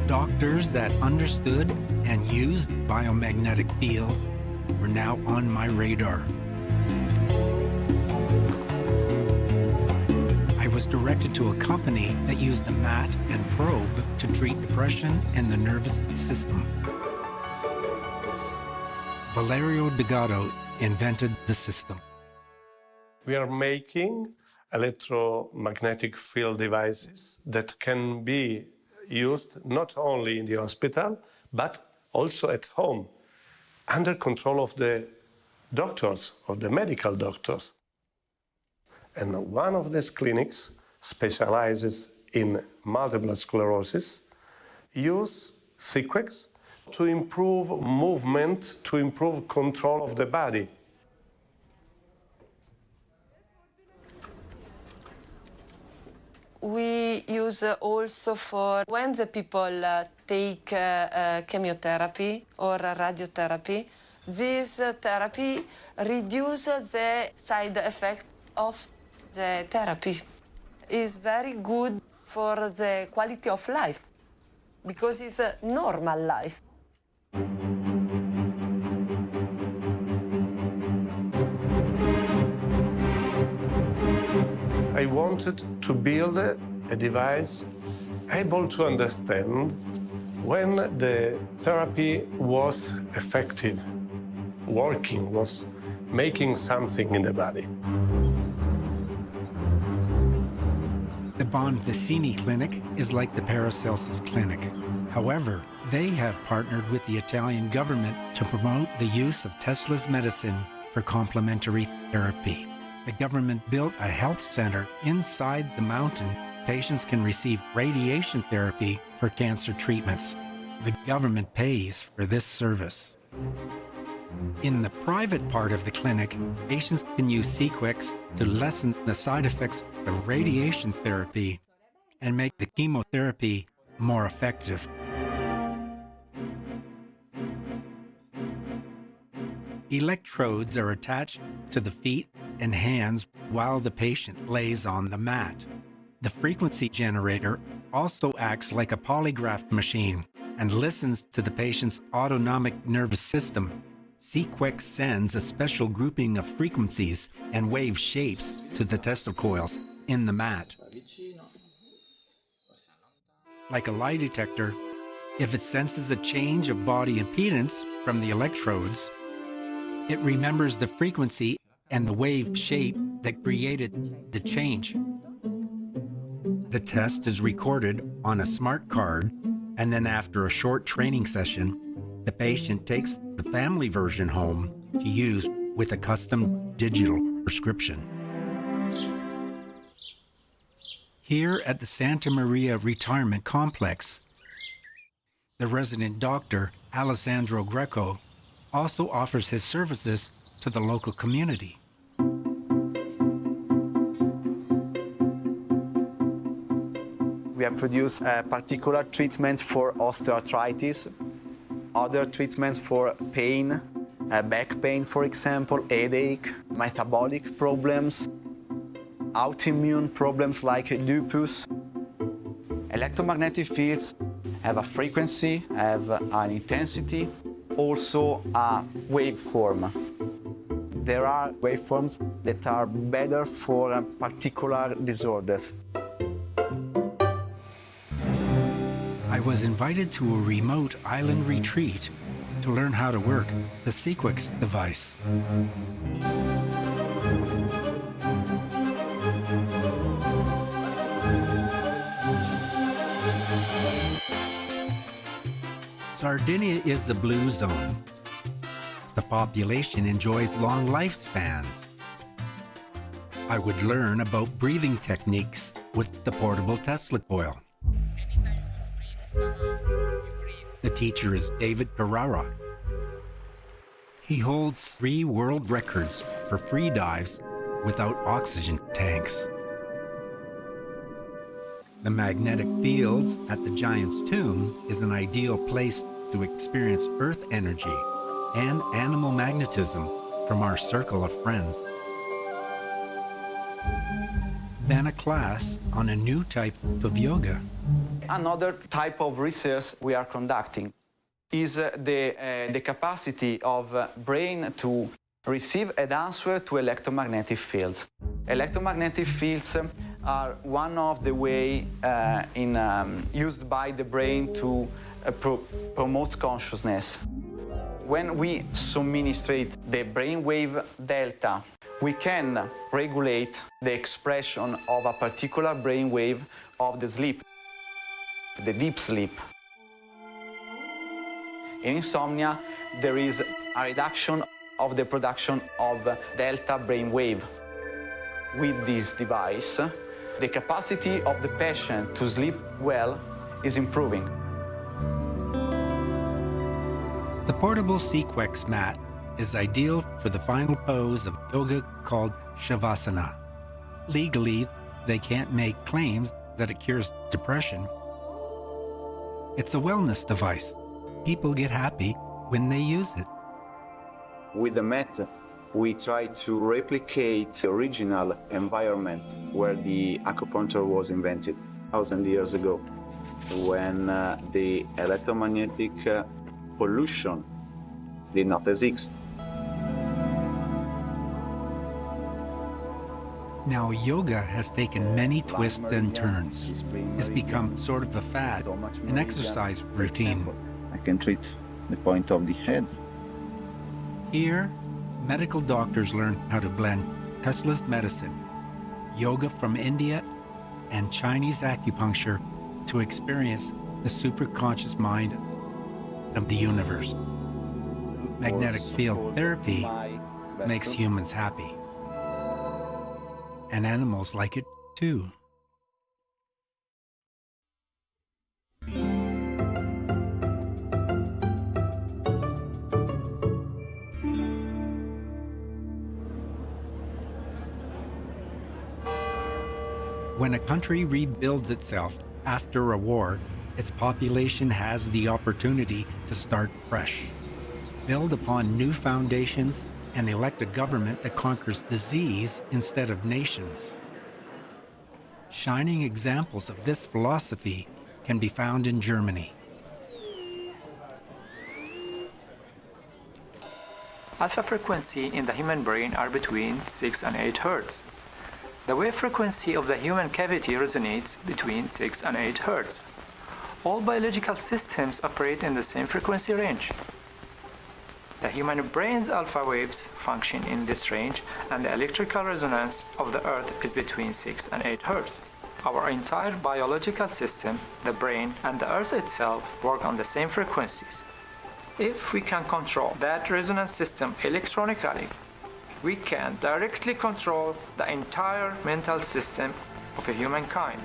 Doctors that understood and used biomagnetic fields were now on my radar. I was directed to a company that used a mat and probe to treat depression in the nervous system. Valerio Delgado invented the system. We are making electromagnetic field devices that can be used not only in the hospital, but also at home, under control of the doctors, of the medical doctors. And one of these clinics specializes in multiple sclerosis, use sequence to improve movement, to improve control of the body. We use also for when the people take chemotherapy or radiotherapy. This therapy reduces the side effect of the therapy. It's very good for the quality of life because it's a normal life. I wanted to build a device able to understand when the therapy was effective, working, was making something in the body. The Bonvicini Clinic is like the Paracelsus Clinic. However, they have partnered with the Italian government to promote the use of Tesla's medicine for complementary therapy. The government built a health center inside the mountain. Patients can receive radiation therapy for cancer treatments. The government pays for this service. In the private part of the clinic, patients can use Sequex to lessen the side effects of radiation therapy and make the chemotherapy more effective. Electrodes are attached to the feet and hands while the patient lays on the mat. The frequency generator also acts like a polygraph machine and listens to the patient's autonomic nervous system. Sequex sends a special grouping of frequencies and wave shapes to the Tesla coils in the mat. Like a lie detector, if it senses a change of body impedance from the electrodes, it remembers the frequency and the wave shape that created the change. The test is recorded on a smart card, and then after a short training session, the patient takes the family version home to use with a custom digital prescription. Here at the Santa Maria Retirement Complex, the resident doctor, Alessandro Greco, also offers his services to the local community. have produced a particular treatment for osteoarthritis, other treatments for pain, back pain, for example, headache, metabolic problems, autoimmune problems like lupus. Electromagnetic fields have a frequency, have an intensity, also a waveform. There are waveforms that are better for particular disorders. I was invited to a remote island retreat to learn how to work the Sequix device. Sardinia is the blue zone. The population enjoys long lifespans. I would learn about breathing techniques with the portable Tesla coil. The teacher is David Carrara. He holds 3 world records for free dives without oxygen tanks. The magnetic fields at the Giant's Tomb is an ideal place to experience Earth energy and animal magnetism from our circle of friends. Then a class on a new type of yoga. Another type of research we are conducting is the capacity of brain to receive an answer to electromagnetic fields. Electromagnetic fields are one of the ways used by the brain to promote consciousness. When we subministrate the brainwave delta, we can regulate the expression of a particular brainwave of the sleep, the deep sleep. In insomnia, there is a reduction of the production of delta brainwave. With this device, the capacity of the patient to sleep well is improving. The portable Sequix mat is ideal for the final pose of yoga called Shavasana. Legally, they can't make claims that it cures depression. It's a wellness device. People get happy when they use it. With the mat, we try to replicate the original environment where the acupuncture was invented 1,000 years ago, when the electromagnetic pollution did not exist. Now yoga has taken many twists and turns. It's become sort of a fad, an exercise routine. I can treat the point of the head. Here, medical doctors learn how to blend Tesla's medicine, yoga from India, and Chinese acupuncture to experience the superconscious mind of the universe. Magnetic field therapy makes humans happy. And animals like it too. When a country rebuilds itself after a war, its population has the opportunity to start fresh, build upon new foundations, and elect a government that conquers disease instead of nations. Shining examples of this philosophy can be found in Germany. Alpha frequency in the human brain are between 6 and 8 Hz. The wave frequency of the human cavity resonates between 6 and 8 Hz. All biological systems operate in the same frequency range. The human brain's alpha waves function in this range, and the electrical resonance of the Earth is between 6 and 8 Hz. Our entire biological system, the brain, and the Earth itself work on the same frequencies. If we can control that resonance system electronically, we can directly control the entire mental system of humankind.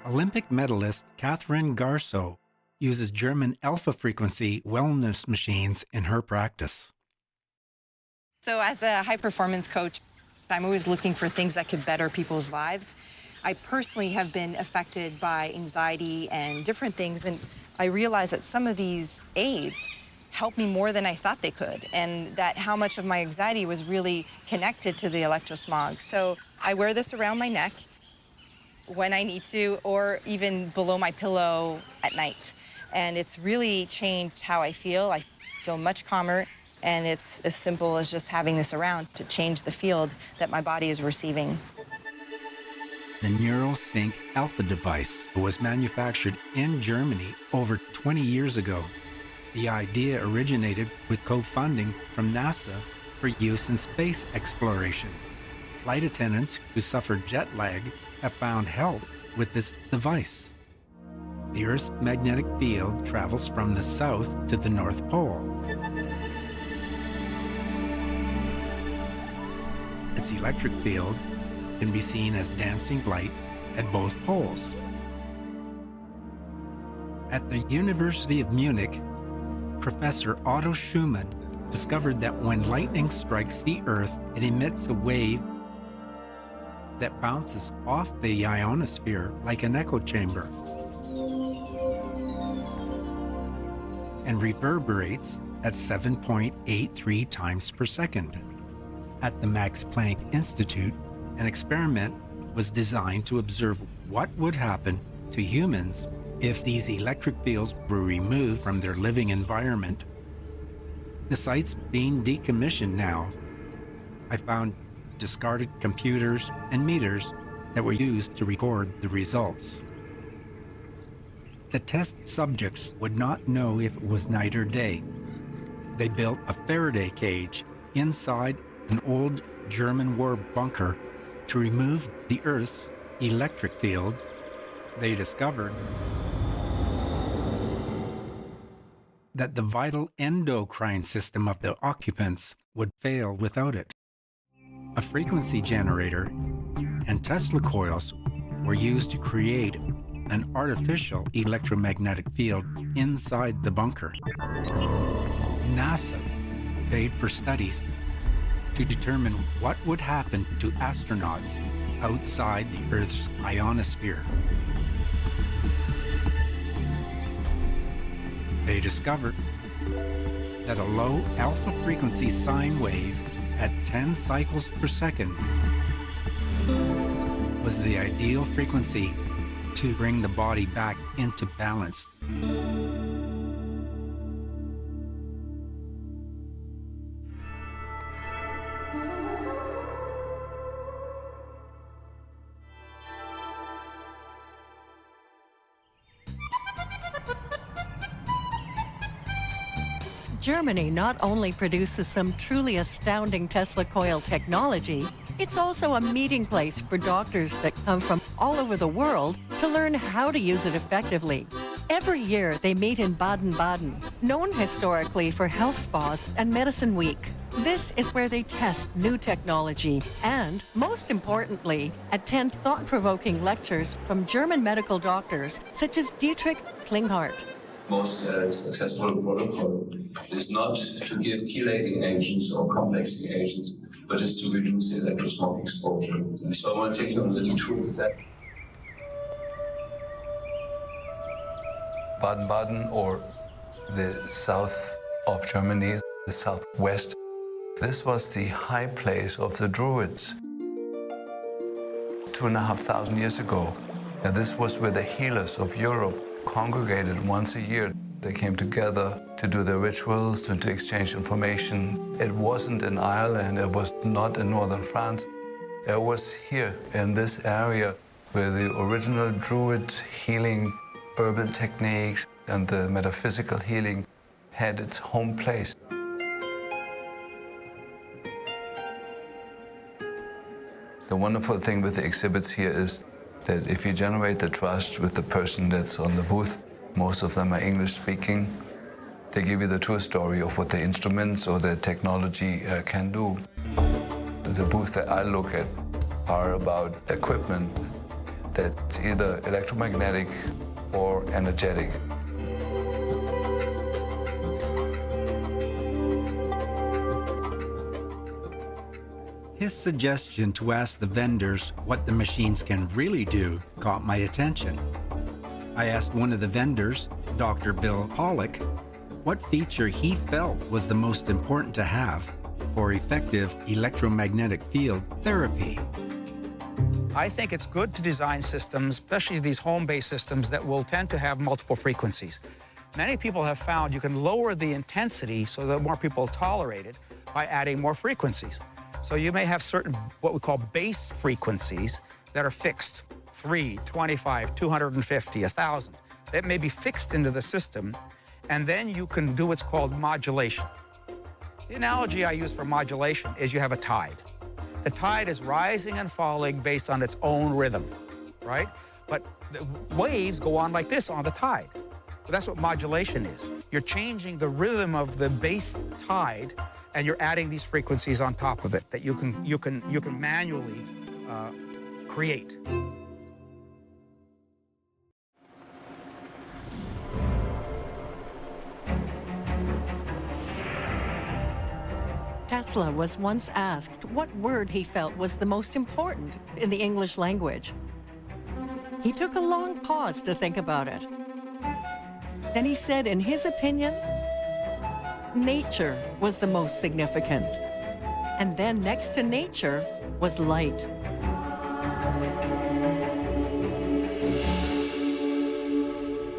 Olympic medalist Catherine Garceau uses German alpha frequency wellness machines in her practice. So as a high performance coach, I'm always looking for things that could better people's lives. I personally have been affected by anxiety and different things, and I realized that some of these aids helped me more than I thought they could, and that how much of my anxiety was really connected to the electrosmog. So I wear this around my neck when I need to, or even below my pillow at night. And it's really changed how I feel. I feel much calmer, and it's as simple as just having this around to change the field that my body is receiving. The Neural Sync Alpha device was manufactured in Germany over 20 years ago. The idea originated with co-funding from NASA for use in space exploration. Flight attendants who suffer jet lag have found help with this device. The Earth's magnetic field travels from the south to the North Pole. Its electric field can be seen as dancing light at both poles. At the University of Munich, Professor Otto Schumann discovered that when lightning strikes the Earth, it emits a wave that bounces off the ionosphere like an echo chamber and reverberates at 7.83 times per second. At the Max Planck Institute, an experiment was designed to observe what would happen to humans if these electric fields were removed from their living environment. The site's being decommissioned now. I found discarded computers and meters that were used to record the results. The test subjects would not know if it was night or day. They built a Faraday cage inside an old German war bunker to remove the Earth's electric field. They discovered that the vital endocrine system of the occupants would fail without it. A frequency generator and Tesla coils were used to create an artificial electromagnetic field inside the bunker. NASA paid for studies to determine what would happen to astronauts outside the Earth's ionosphere. They discovered that a low alpha frequency sine wave at 10 cycles per second was the ideal frequency to bring the body back into balance. Germany not only produces some truly astounding Tesla coil technology, it's also a meeting place for doctors that come from all over the world to learn how to use it effectively. Every year, they meet in Baden-Baden, known historically for health spas and medicine week. This is where they test new technology and, most importantly, attend thought-provoking lectures from German medical doctors such as Dietrich Klinghardt. Most successful protocol is not to give chelating agents or complexing agents, but is to reduce the electrosmog exposure. And so I want to take you on a little tour with that. Baden-Baden, or the south of Germany, the southwest, this was the high place of the Druids 2,500 years ago. And this was where the healers of Europe congregated once a year. They came together to do their rituals and to exchange information. It wasn't in Ireland, it was not in northern France. It was here in this area where the original Druid healing herbal techniques and the metaphysical healing had its home place. The wonderful thing with the exhibits here is that if you generate the trust with the person that's on the booth, most of them are English speaking, they give you the true story of what the instruments or the technology can do. The booths that I look at are about equipment that's either electromagnetic or energetic. His suggestion to ask the vendors what the machines can really do caught my attention. I asked one of the vendors, Dr. Bill Pollock, what feature he felt was the most important to have for effective electromagnetic field therapy. I think it's good to design systems, especially these home-based systems, that will tend to have multiple frequencies. Many people have found you can lower the intensity so that more people tolerate it by adding more frequencies. So you may have certain, what we call base frequencies, that are fixed, 3, 25, 250, 1,000. That may be fixed into the system, and then you can do what's called modulation. The analogy I use for modulation is you have a tide. The tide is rising and falling based on its own rhythm, right? But the waves go on like this on the tide. But that's what modulation is. You're changing the rhythm of the base tide, and you're adding these frequencies on top of it that you can manually create. Tesla was once asked what word he felt was the most important in the English language. He took a long pause to think about it. Then he said, in his opinion, nature was the most significant. And then next to nature was light.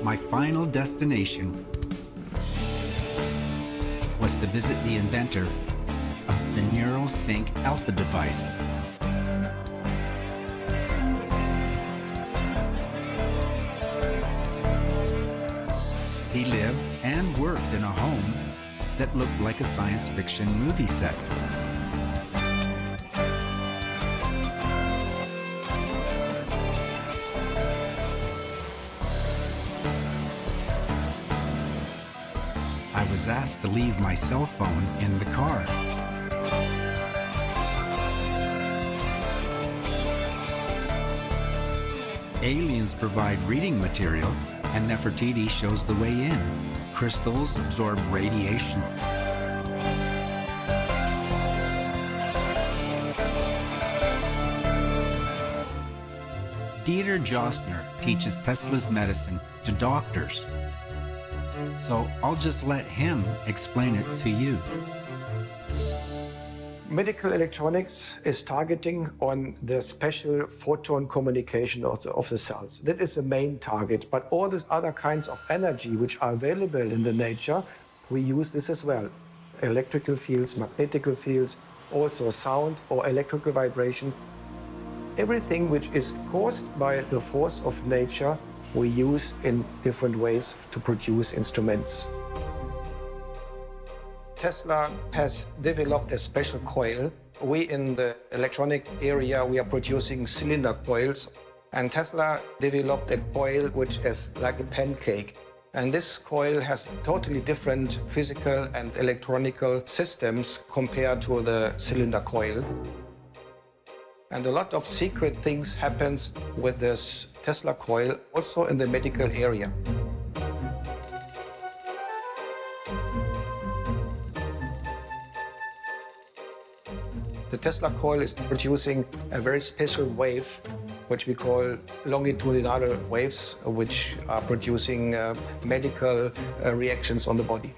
My final destination was to visit the inventor of the neural sync alpha device. He lived and worked in a home that looked like a science fiction movie set. I was asked to leave my cell phone in the car. Aliens provide reading material, and Nefertiti shows the way in. Crystals absorb radiation. Dieter Jostner teaches Tesla's medicine to doctors. So I'll just let him explain it to you. Medical electronics is targeting on the special photon communication of the cells. That is the main target, but all these other kinds of energy which are available in the nature, we use this as well. Electrical fields, magnetical fields, also sound or electrical vibration. Everything which is caused by the force of nature, we use in different ways to produce instruments. Tesla has developed a special coil. We in the electronic area, we are producing cylinder coils. And Tesla developed a coil which is like a pancake. And this coil has totally different physical and electronical systems compared to the cylinder coil. And a lot of secret things happens with this Tesla coil, also in the medical area. The Tesla coil is producing a very special wave, which we call longitudinal waves, which are producing medical reactions on the body.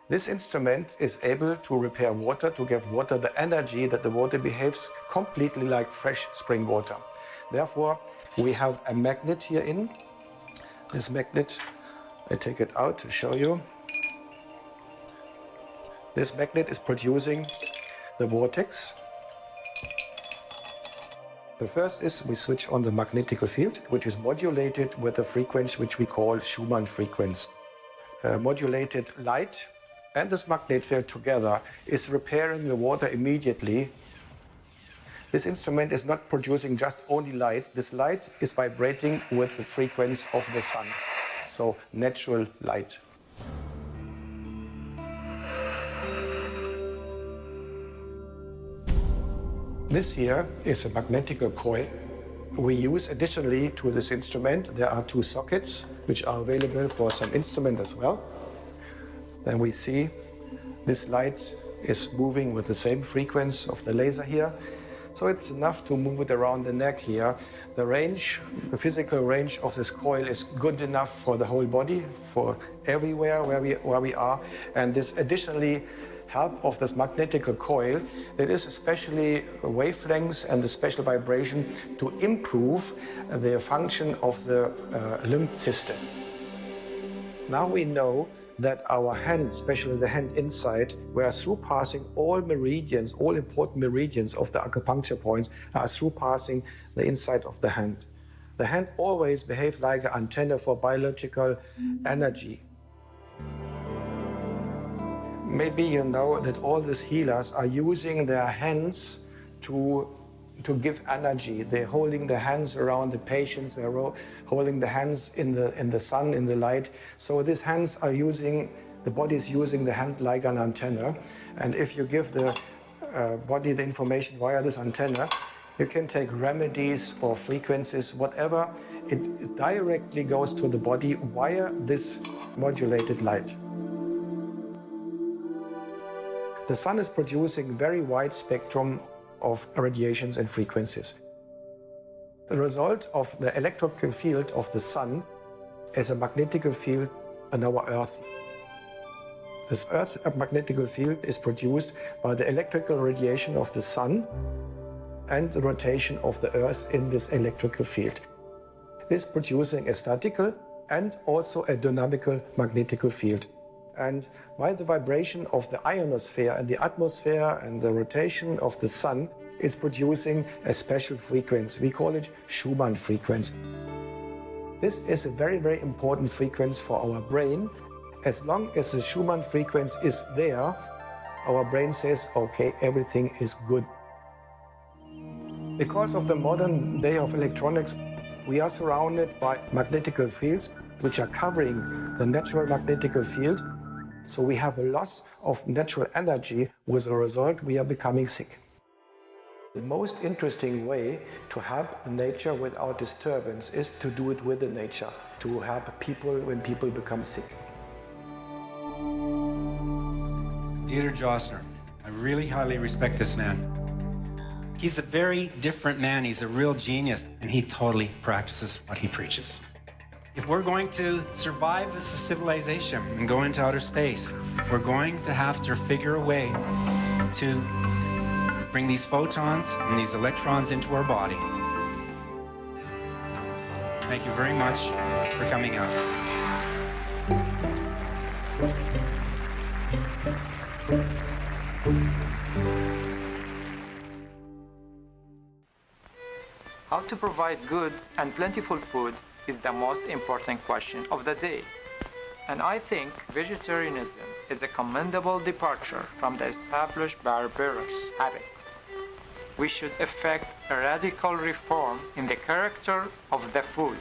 This instrument is able to repair water, to give water the energy that the water behaves completely like fresh spring water. Therefore, we have a magnet here in. This magnet, I take it out to show you. This magnet is producing the vortex. The first is we switch on the magnetic field, which is modulated with a frequency which we call Schumann frequency. Modulated light and this magnet field together is repairing the water immediately. This instrument is not producing just only light. This light is vibrating with the frequency of the sun, so natural light. This here is a magnetic coil. We use additionally to this instrument, there are 2 sockets which are available for some instrument as well. Then we see this light is moving with the same frequency of the laser here. So it's enough to move it around the neck here. The range, the physical range of this coil is good enough for the whole body, for everywhere where we are. And this additionally help of this magnetic coil, that is especially wavelengths and the special vibration to improve the function of the limb system. Now we know that our hand, especially the hand inside, where through passing all meridians, all important meridians of the acupuncture points are through passing the inside of the hand. The hand always behaves like an antenna for biological energy. Maybe you know that all these healers are using their hands to give energy. They're holding their hands around the patients, they're holding the hands in the sun, in the light. So these hands are using, the body is using the hand like an antenna. And if you give the body the information via this antenna, you can take remedies or frequencies, whatever. It directly goes to the body via this modulated light. The sun is producing very wide spectrum of radiations and frequencies. The result of the electrical field of the sun is a magnetic field on our Earth. This Earth magnetic field is produced by the electrical radiation of the sun and the rotation of the Earth in this electrical field. This is producing a statical and also a dynamical magnetic field. And while the vibration of the ionosphere and the atmosphere and the rotation of the sun is producing a special frequency, we call it Schumann frequency. This is a very, very important frequency for our brain. As long as the Schumann frequency is there, our brain says, okay, everything is good. Because of the modern day of electronics, we are surrounded by magnetic fields which are covering the natural magnetic field. So we have a loss of natural energy. With the result, we are becoming sick. The most interesting way to help nature without disturbance is to do it with the nature, to help people when people become sick. Dieter Jostner, I really highly respect this man. He's a very different man. He's a real genius, and he totally practices what he preaches. If we're going to survive as a civilization and go into outer space, we're going to have to figure a way to bring these photons and these electrons into our body. Thank you very much for coming out. How to provide good and plentiful food is the most important question of the day. And I think vegetarianism is a commendable departure from the established barbarous habit. We should effect a radical reform in the character of the food.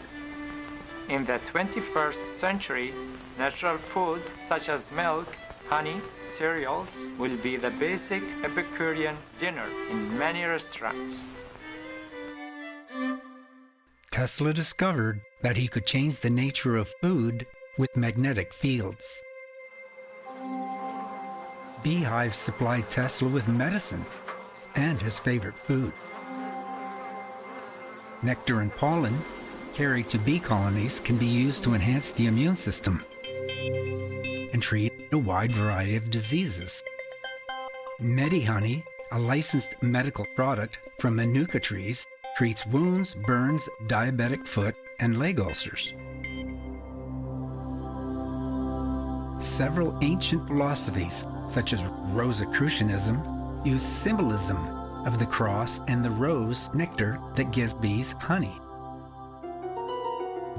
In the 21st century, natural food such as milk, honey, cereals will be the basic Epicurean dinner in many restaurants. Tesla discovered that he could change the nature of food with magnetic fields. Beehives supplied Tesla with medicine and his favorite food. Nectar and pollen carried to bee colonies can be used to enhance the immune system and treat a wide variety of diseases. Medihoney, a licensed medical product from manuka trees, treats wounds, burns, diabetic foot, and leg ulcers. Several ancient philosophies, such as Rosicrucianism, use symbolism of the cross and the rose nectar that give bees honey.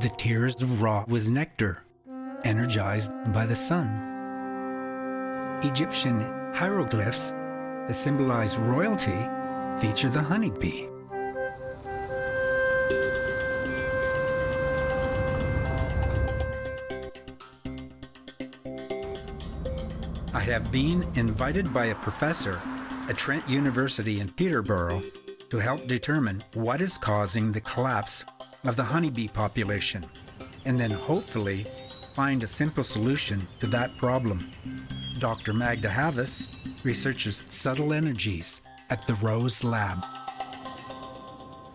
The tears of Ra was nectar, energized by the sun. Egyptian hieroglyphs that symbolize royalty feature the honeybee. I have been invited by a professor at Trent University in Peterborough to help determine what is causing the collapse of the honeybee population, and then hopefully find a simple solution to that problem. Dr. Magda Havas researches subtle energies at the Rose Lab.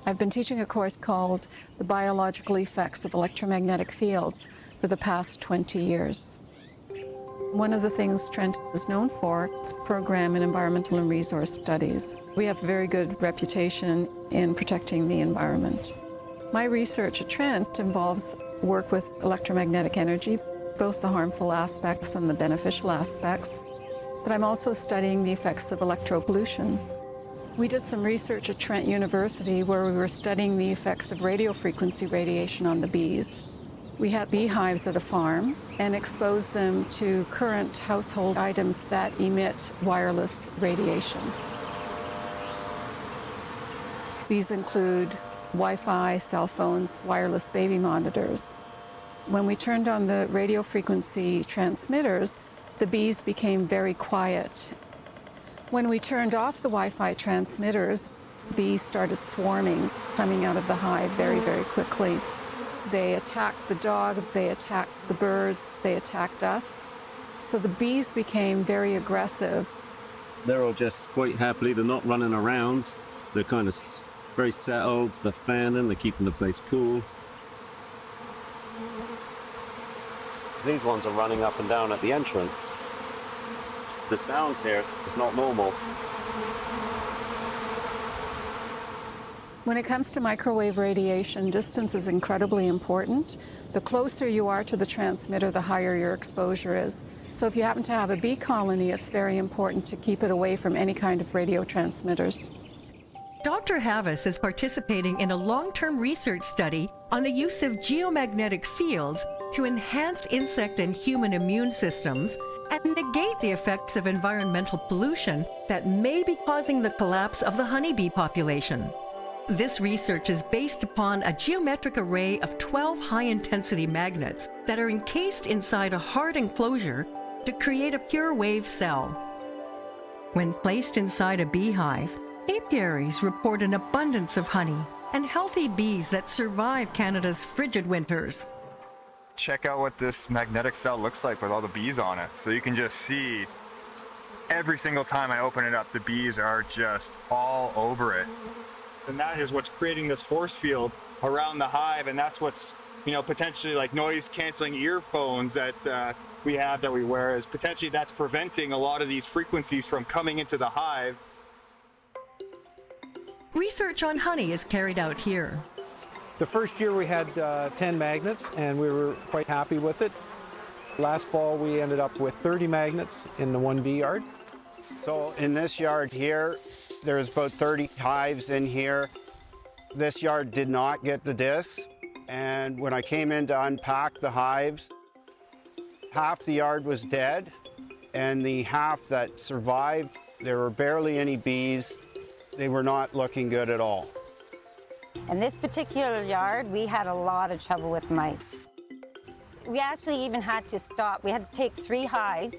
I've been teaching a course called The Biological Effects of Electromagnetic Fields for the past 20 years. One of the things Trent is known for is program in environmental and resource studies. We have a very good reputation in protecting the environment. My research at Trent involves work with electromagnetic energy, both the harmful aspects and the beneficial aspects, but I'm also studying the effects of electropollution. We did some research at Trent University where we were studying the effects of radio frequency radiation on the bees. We had beehives at a farm and exposed them to current household items that emit wireless radiation. These include Wi-Fi, cell phones, wireless baby monitors. When we turned on the radio frequency transmitters, the bees became very quiet. When we turned off the Wi-Fi transmitters, bees started swarming, coming out of the hive very, very quickly. They attacked the dog, they attacked the birds, they attacked us. So the bees became very aggressive. They're all just quite happily, they're not running around. They're kind of very settled, they're fanning, they're keeping the place cool. These ones are running up and down at the entrance. The sounds here is not normal. When it comes to microwave radiation, distance is incredibly important. The closer you are to the transmitter, the higher your exposure is. So if you happen to have a bee colony, it's very important to keep it away from any kind of radio transmitters. Dr. Havas is participating in a long-term research study on the use of geomagnetic fields to enhance insect and human immune systems and negate the effects of environmental pollution that may be causing the collapse of the honeybee population. This research is based upon a geometric array of 12 high-intensity magnets that are encased inside a hard enclosure to create a pure wave cell. When placed inside a beehive, apiaries report an abundance of honey and healthy bees that survive Canada's frigid winters. Check out what this magnetic cell looks like with all the bees on it. So you can just see every single time I open it up, the bees are just all over it. And that is what's creating this force field around the hive, and that's what's, potentially like noise canceling earphones that we have that we wear, is potentially that's preventing a lot of these frequencies from coming into the hive. Research on honey is carried out here. The first year we had 10 magnets and we were quite happy with it. Last fall we ended up with 30 magnets in the one bee yard. So in this yard here, there's about 30 hives in here. This yard did not get the discs, and when I came in to unpack the hives, half the yard was dead, and the half that survived, there were barely any bees. They were not looking good at all. In this particular yard, we had a lot of trouble with mites. We actually even had to stop. We had to take 3 hives,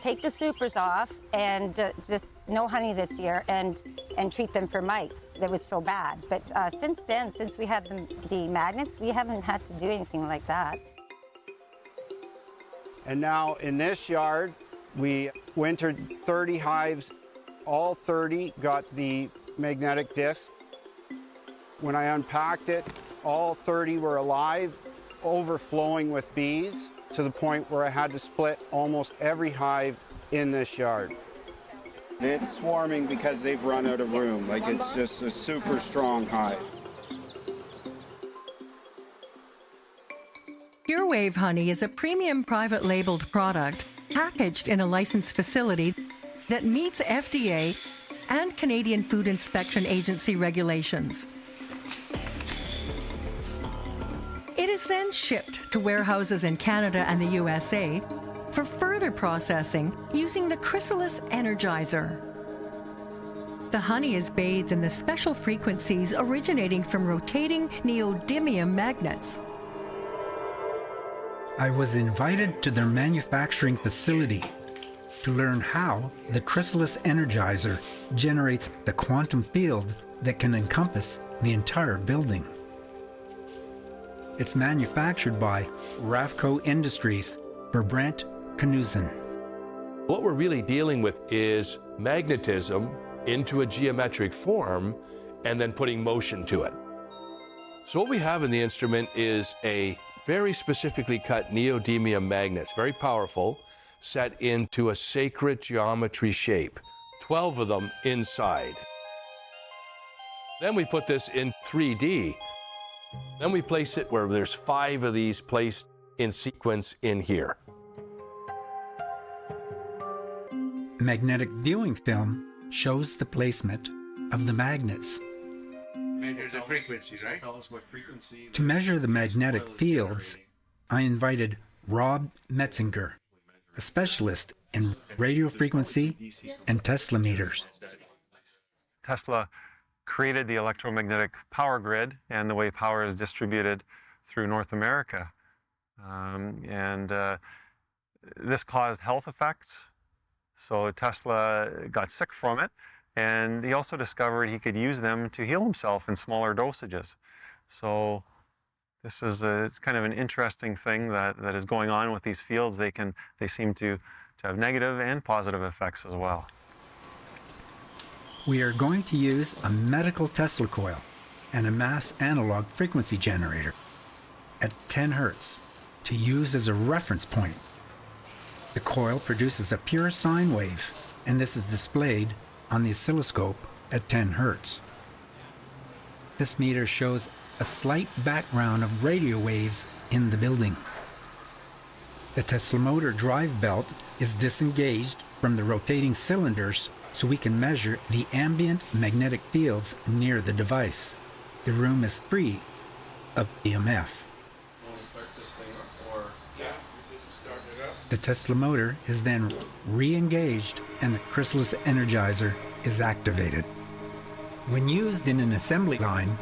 take the supers off, and just no honey this year, and treat them for mites. That was so bad. But since then, since we had the magnets, we haven't had to do anything like that. And now in this yard, we wintered 30 hives. All 30 got the magnetic disc. When I unpacked it, all 30 were alive, overflowing with bees, to the point where I had to split almost every hive in this yard. It's swarming because they've run out of room. Like, it's just a super strong hive. Pure Wave honey is a premium private labeled product packaged in a licensed facility that meets FDA and Canadian Food Inspection Agency regulations. It is then shipped to warehouses in Canada and the USA for further processing using the chrysalis energizer. The honey is bathed in the special frequencies originating from rotating neodymium magnets. I was invited to their manufacturing facility to learn how the chrysalis energizer generates the quantum field that can encompass the entire building. It's manufactured by Ravco Industries for Brent Knudsen. What we're really dealing with is magnetism into a geometric form and then putting motion to it. So what we have in the instrument is a very specifically cut neodymium magnet, very powerful, set into a sacred geometry shape, 12 of them inside. Then we put this in 3D. Then we place it where there's 5 of these placed in sequence in here. Magnetic viewing film shows the placement of the magnets. Measure the frequency, right? Tell us what frequency. To measure the magnetic fields, I invited Rob Metzinger, a specialist in radio frequency and Tesla meters. Tesla created the electromagnetic power grid and the way power is distributed through North America. This caused health effects. So Tesla got sick from it, and he also discovered he could use them to heal himself in smaller dosages. So this is it's kind of an interesting thing that is going on with these fields. They seem to have negative and positive effects as well. We are going to use a medical Tesla coil and a mass analog frequency generator at 10 Hertz to use as a reference point. The coil produces a pure sine wave, and this is displayed on the oscilloscope at 10 Hertz. This meter shows a slight background of radio waves in the building. The Tesla motor drive belt is disengaged from the rotating cylinders so we can measure the ambient magnetic fields near the device. The room is free of EMF. The Tesla motor is then re-engaged and the chrysalis energizer is activated. When used in an assembly line,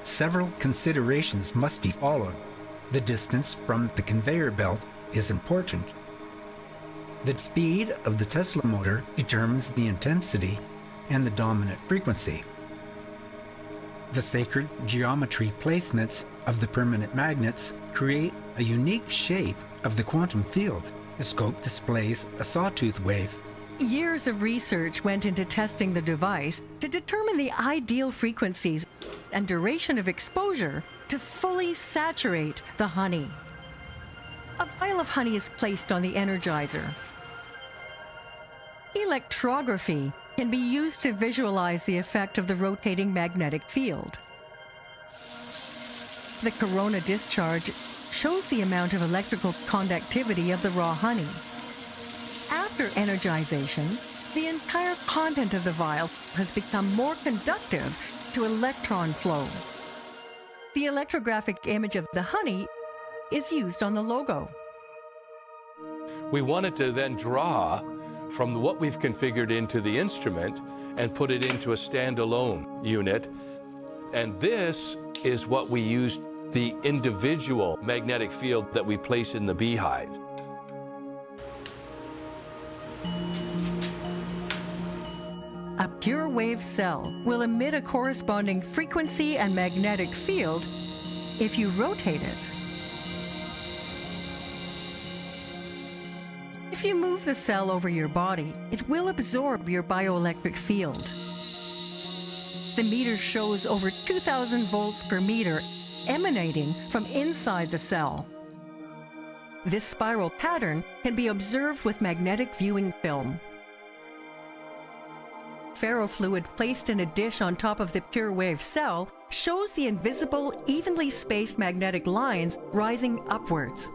several considerations must be followed. The distance from the conveyor belt is important. The speed of the Tesla motor determines the intensity and the dominant frequency. The sacred geometry placements of the permanent magnets create a unique shape of the quantum field. The scope displays a sawtooth wave. Years of research went into testing the device to determine the ideal frequencies and duration of exposure to fully saturate the honey. A vial of honey is placed on the energizer. Electrography can be used to visualize the effect of the rotating magnetic field. The corona discharge shows the amount of electrical conductivity of the raw honey. After energization, the entire content of the vial has become more conductive to electron flow. The electrographic image of the honey is used on the logo. We wanted to then draw from what we've configured into the instrument and put it into a standalone unit. And this is what we used, the individual magnetic field that we place in the beehive. A pure wave cell will emit a corresponding frequency and magnetic field if you rotate it. If you move the cell over your body, it will absorb your bioelectric field. The meter shows over 2,000 volts per meter emanating from inside the cell. This spiral pattern can be observed with magnetic viewing film. Ferrofluid placed in a dish on top of the pure wave cell shows the invisible, evenly spaced magnetic lines rising upwards.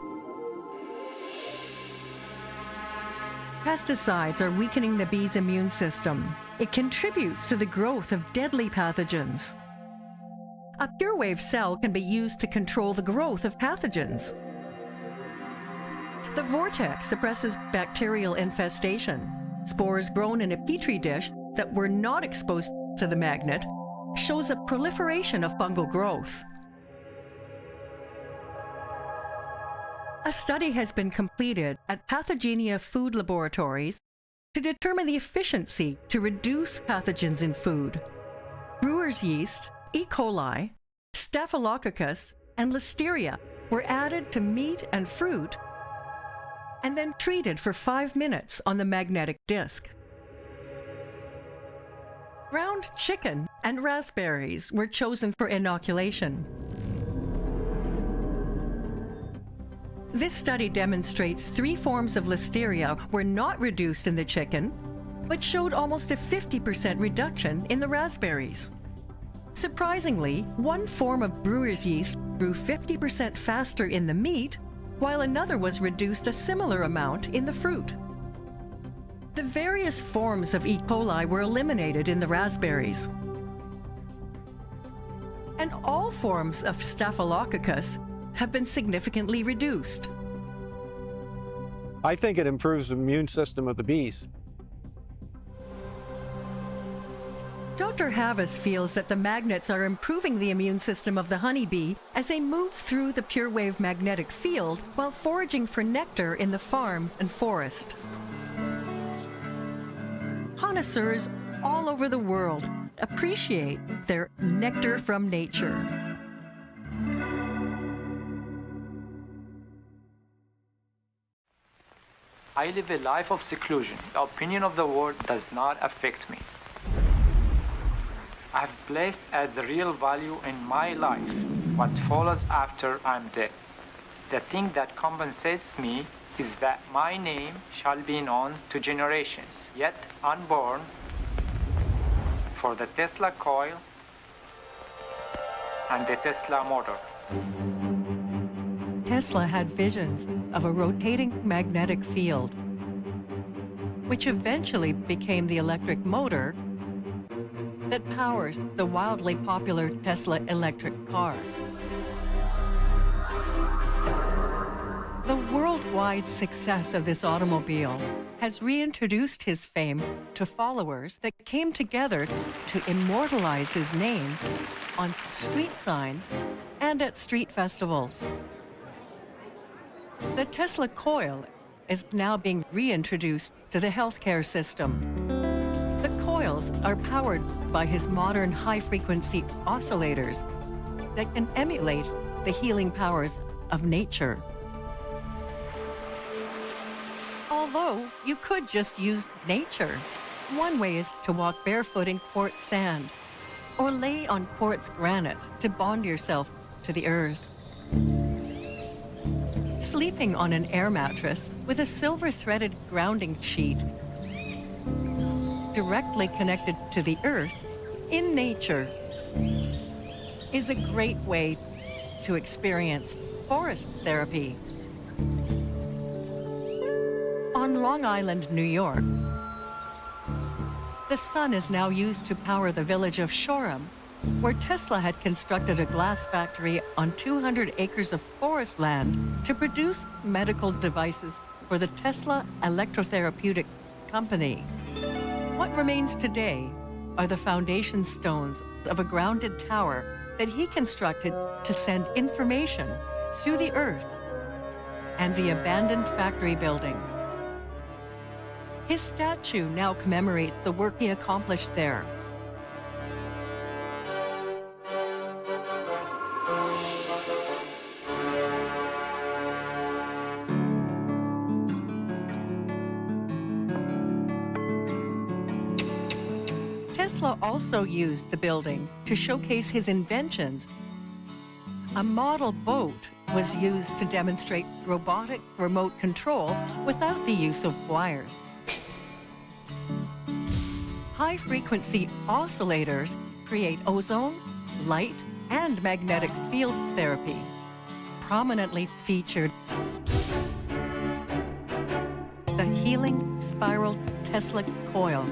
Pesticides are weakening the bee's immune system. It contributes to the growth of deadly pathogens. A pure wave cell can be used to control the growth of pathogens. The vortex suppresses bacterial infestation. Spores grown in a petri dish that were not exposed to the magnet shows a proliferation of fungal growth. A study has been completed at Pathogenia food laboratories to determine the efficiency to reduce pathogens in food. Brewer brewer's yeast, E. coli, Staphylococcus, and Listeria were added to meat and fruit and then treated for 5 minutes on the magnetic disc. Ground chicken and raspberries were chosen for inoculation. This study demonstrates 3 forms of Listeria were not reduced in the chicken, but showed almost a 50% reduction in the raspberries. Surprisingly, one form of brewer's yeast grew 50% faster in the meat, while another was reduced a similar amount in the fruit. The various forms of E. coli were eliminated in the raspberries. And all forms of Staphylococcus have been significantly reduced. I think it improves the immune system of the bees. Dr. Havas feels that the magnets are improving the immune system of the honeybee as they move through the pure wave magnetic field while foraging for nectar in the farms and forest. Connoisseurs all over the world appreciate their nectar from nature. I live a life of seclusion. The opinion of the world does not affect me. I have placed as the real value in my life what follows after I'm dead. The thing that compensates me is that my name shall be known to generations, yet unborn, for the Tesla coil and the Tesla motor. Tesla had visions of a rotating magnetic field, which eventually became the electric motor that powers the wildly popular Tesla electric car. The worldwide success of this automobile has reintroduced his fame to followers that came together to immortalize his name on street signs and at street festivals. The Tesla coil is now being reintroduced to the healthcare system. The coils are powered by his modern high-frequency oscillators that can emulate the healing powers of nature. Although you could just use nature. One way is to walk barefoot in quartz sand or lay on quartz granite to bond yourself to the earth. Sleeping on an air mattress with a silver-threaded grounding sheet directly connected to the earth in nature is a great way to experience forest therapy. On Long Island, New York, the sun is now used to power the village of Shoreham, where Tesla had constructed a glass factory on 200 acres of forest land to produce medical devices for the Tesla Electrotherapeutic Company. What remains today are the foundation stones of a grounded tower that he constructed to send information through the earth, and the abandoned factory building. His statue now commemorates the work he accomplished there. Tesla also used the building to showcase his inventions. A model boat was used to demonstrate robotic remote control without the use of wires. High-frequency oscillators create ozone, light, and magnetic field therapy. Prominently featured the healing spiral Tesla coil.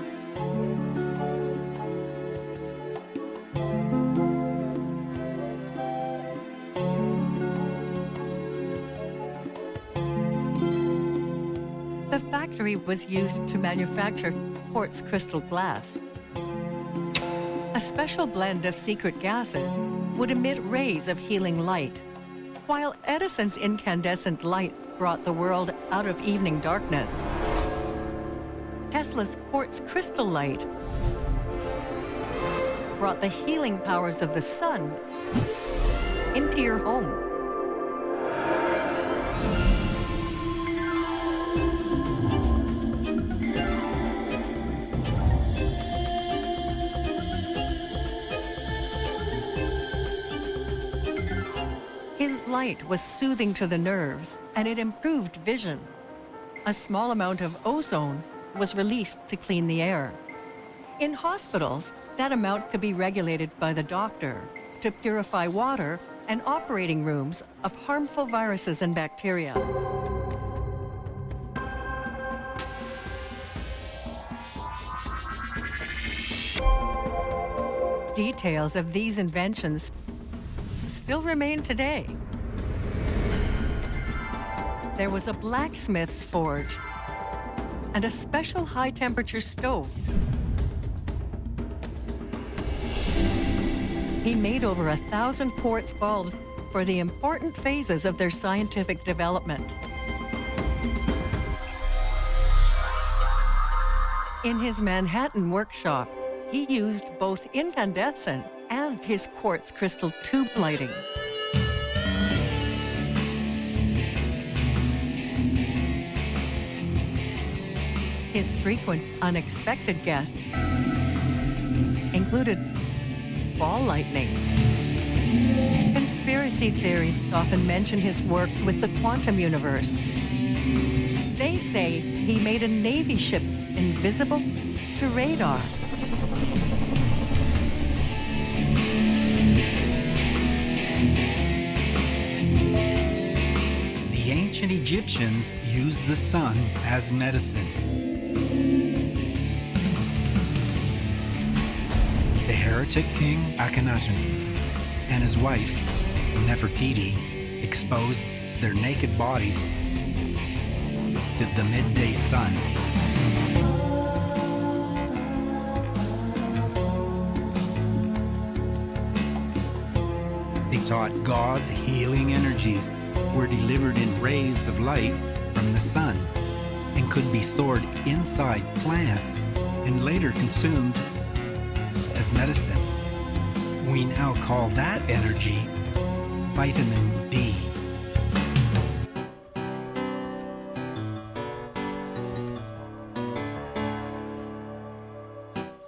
The factory was used to manufacture quartz crystal glass. A special blend of secret gases would emit rays of healing light. While Edison's incandescent light brought the world out of evening darkness, Tesla's quartz crystal light brought the healing powers of the sun into your home. His light was soothing to the nerves, and it improved vision. A small amount of ozone was released to clean the air. In hospitals, that amount could be regulated by the doctor to purify water and operating rooms of harmful viruses and bacteria. Details of these inventions still remain today. There was a blacksmith's forge and a special high-temperature stove. He made over 1,000 quartz bulbs for the important phases of their scientific development. In his Manhattan workshop, he used both incandescent and his quartz crystal tube lighting. His frequent unexpected guests included ball lightning. Conspiracy theories often mention his work with the quantum universe. They say he made a Navy ship invisible to radar. The ancient Egyptians used the sun as medicine. The heretic king Akhenaten and his wife Nefertiti exposed their naked bodies to the midday sun. They taught God's healing energies were delivered in rays of light from the sun and could be stored inside plants and later consumed as medicine. We now call that energy vitamin D.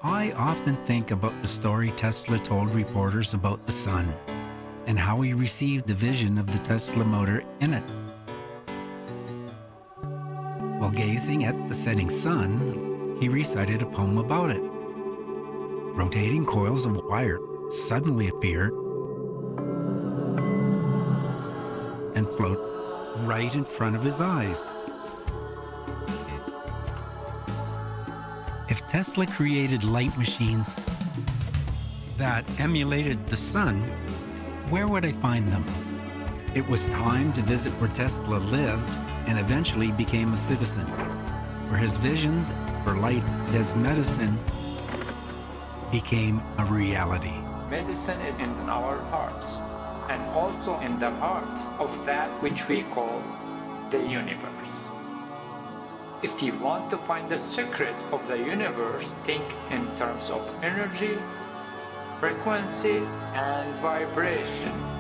I often think about the story Tesla told reporters about the sun and how he received a vision of the Tesla motor in it. While gazing at the setting sun, he recited a poem about it. Rotating coils of wire suddenly appear and float right in front of his eyes. If Tesla created light machines that emulated the sun, where would I find them? It was time to visit where Tesla lived and eventually became a citizen, where his visions for light as medicine became a reality. Medicine is in our hearts, and also in the heart of that which we call the universe. If you want to find the secret of the universe, think in terms of energy, frequency, and vibration.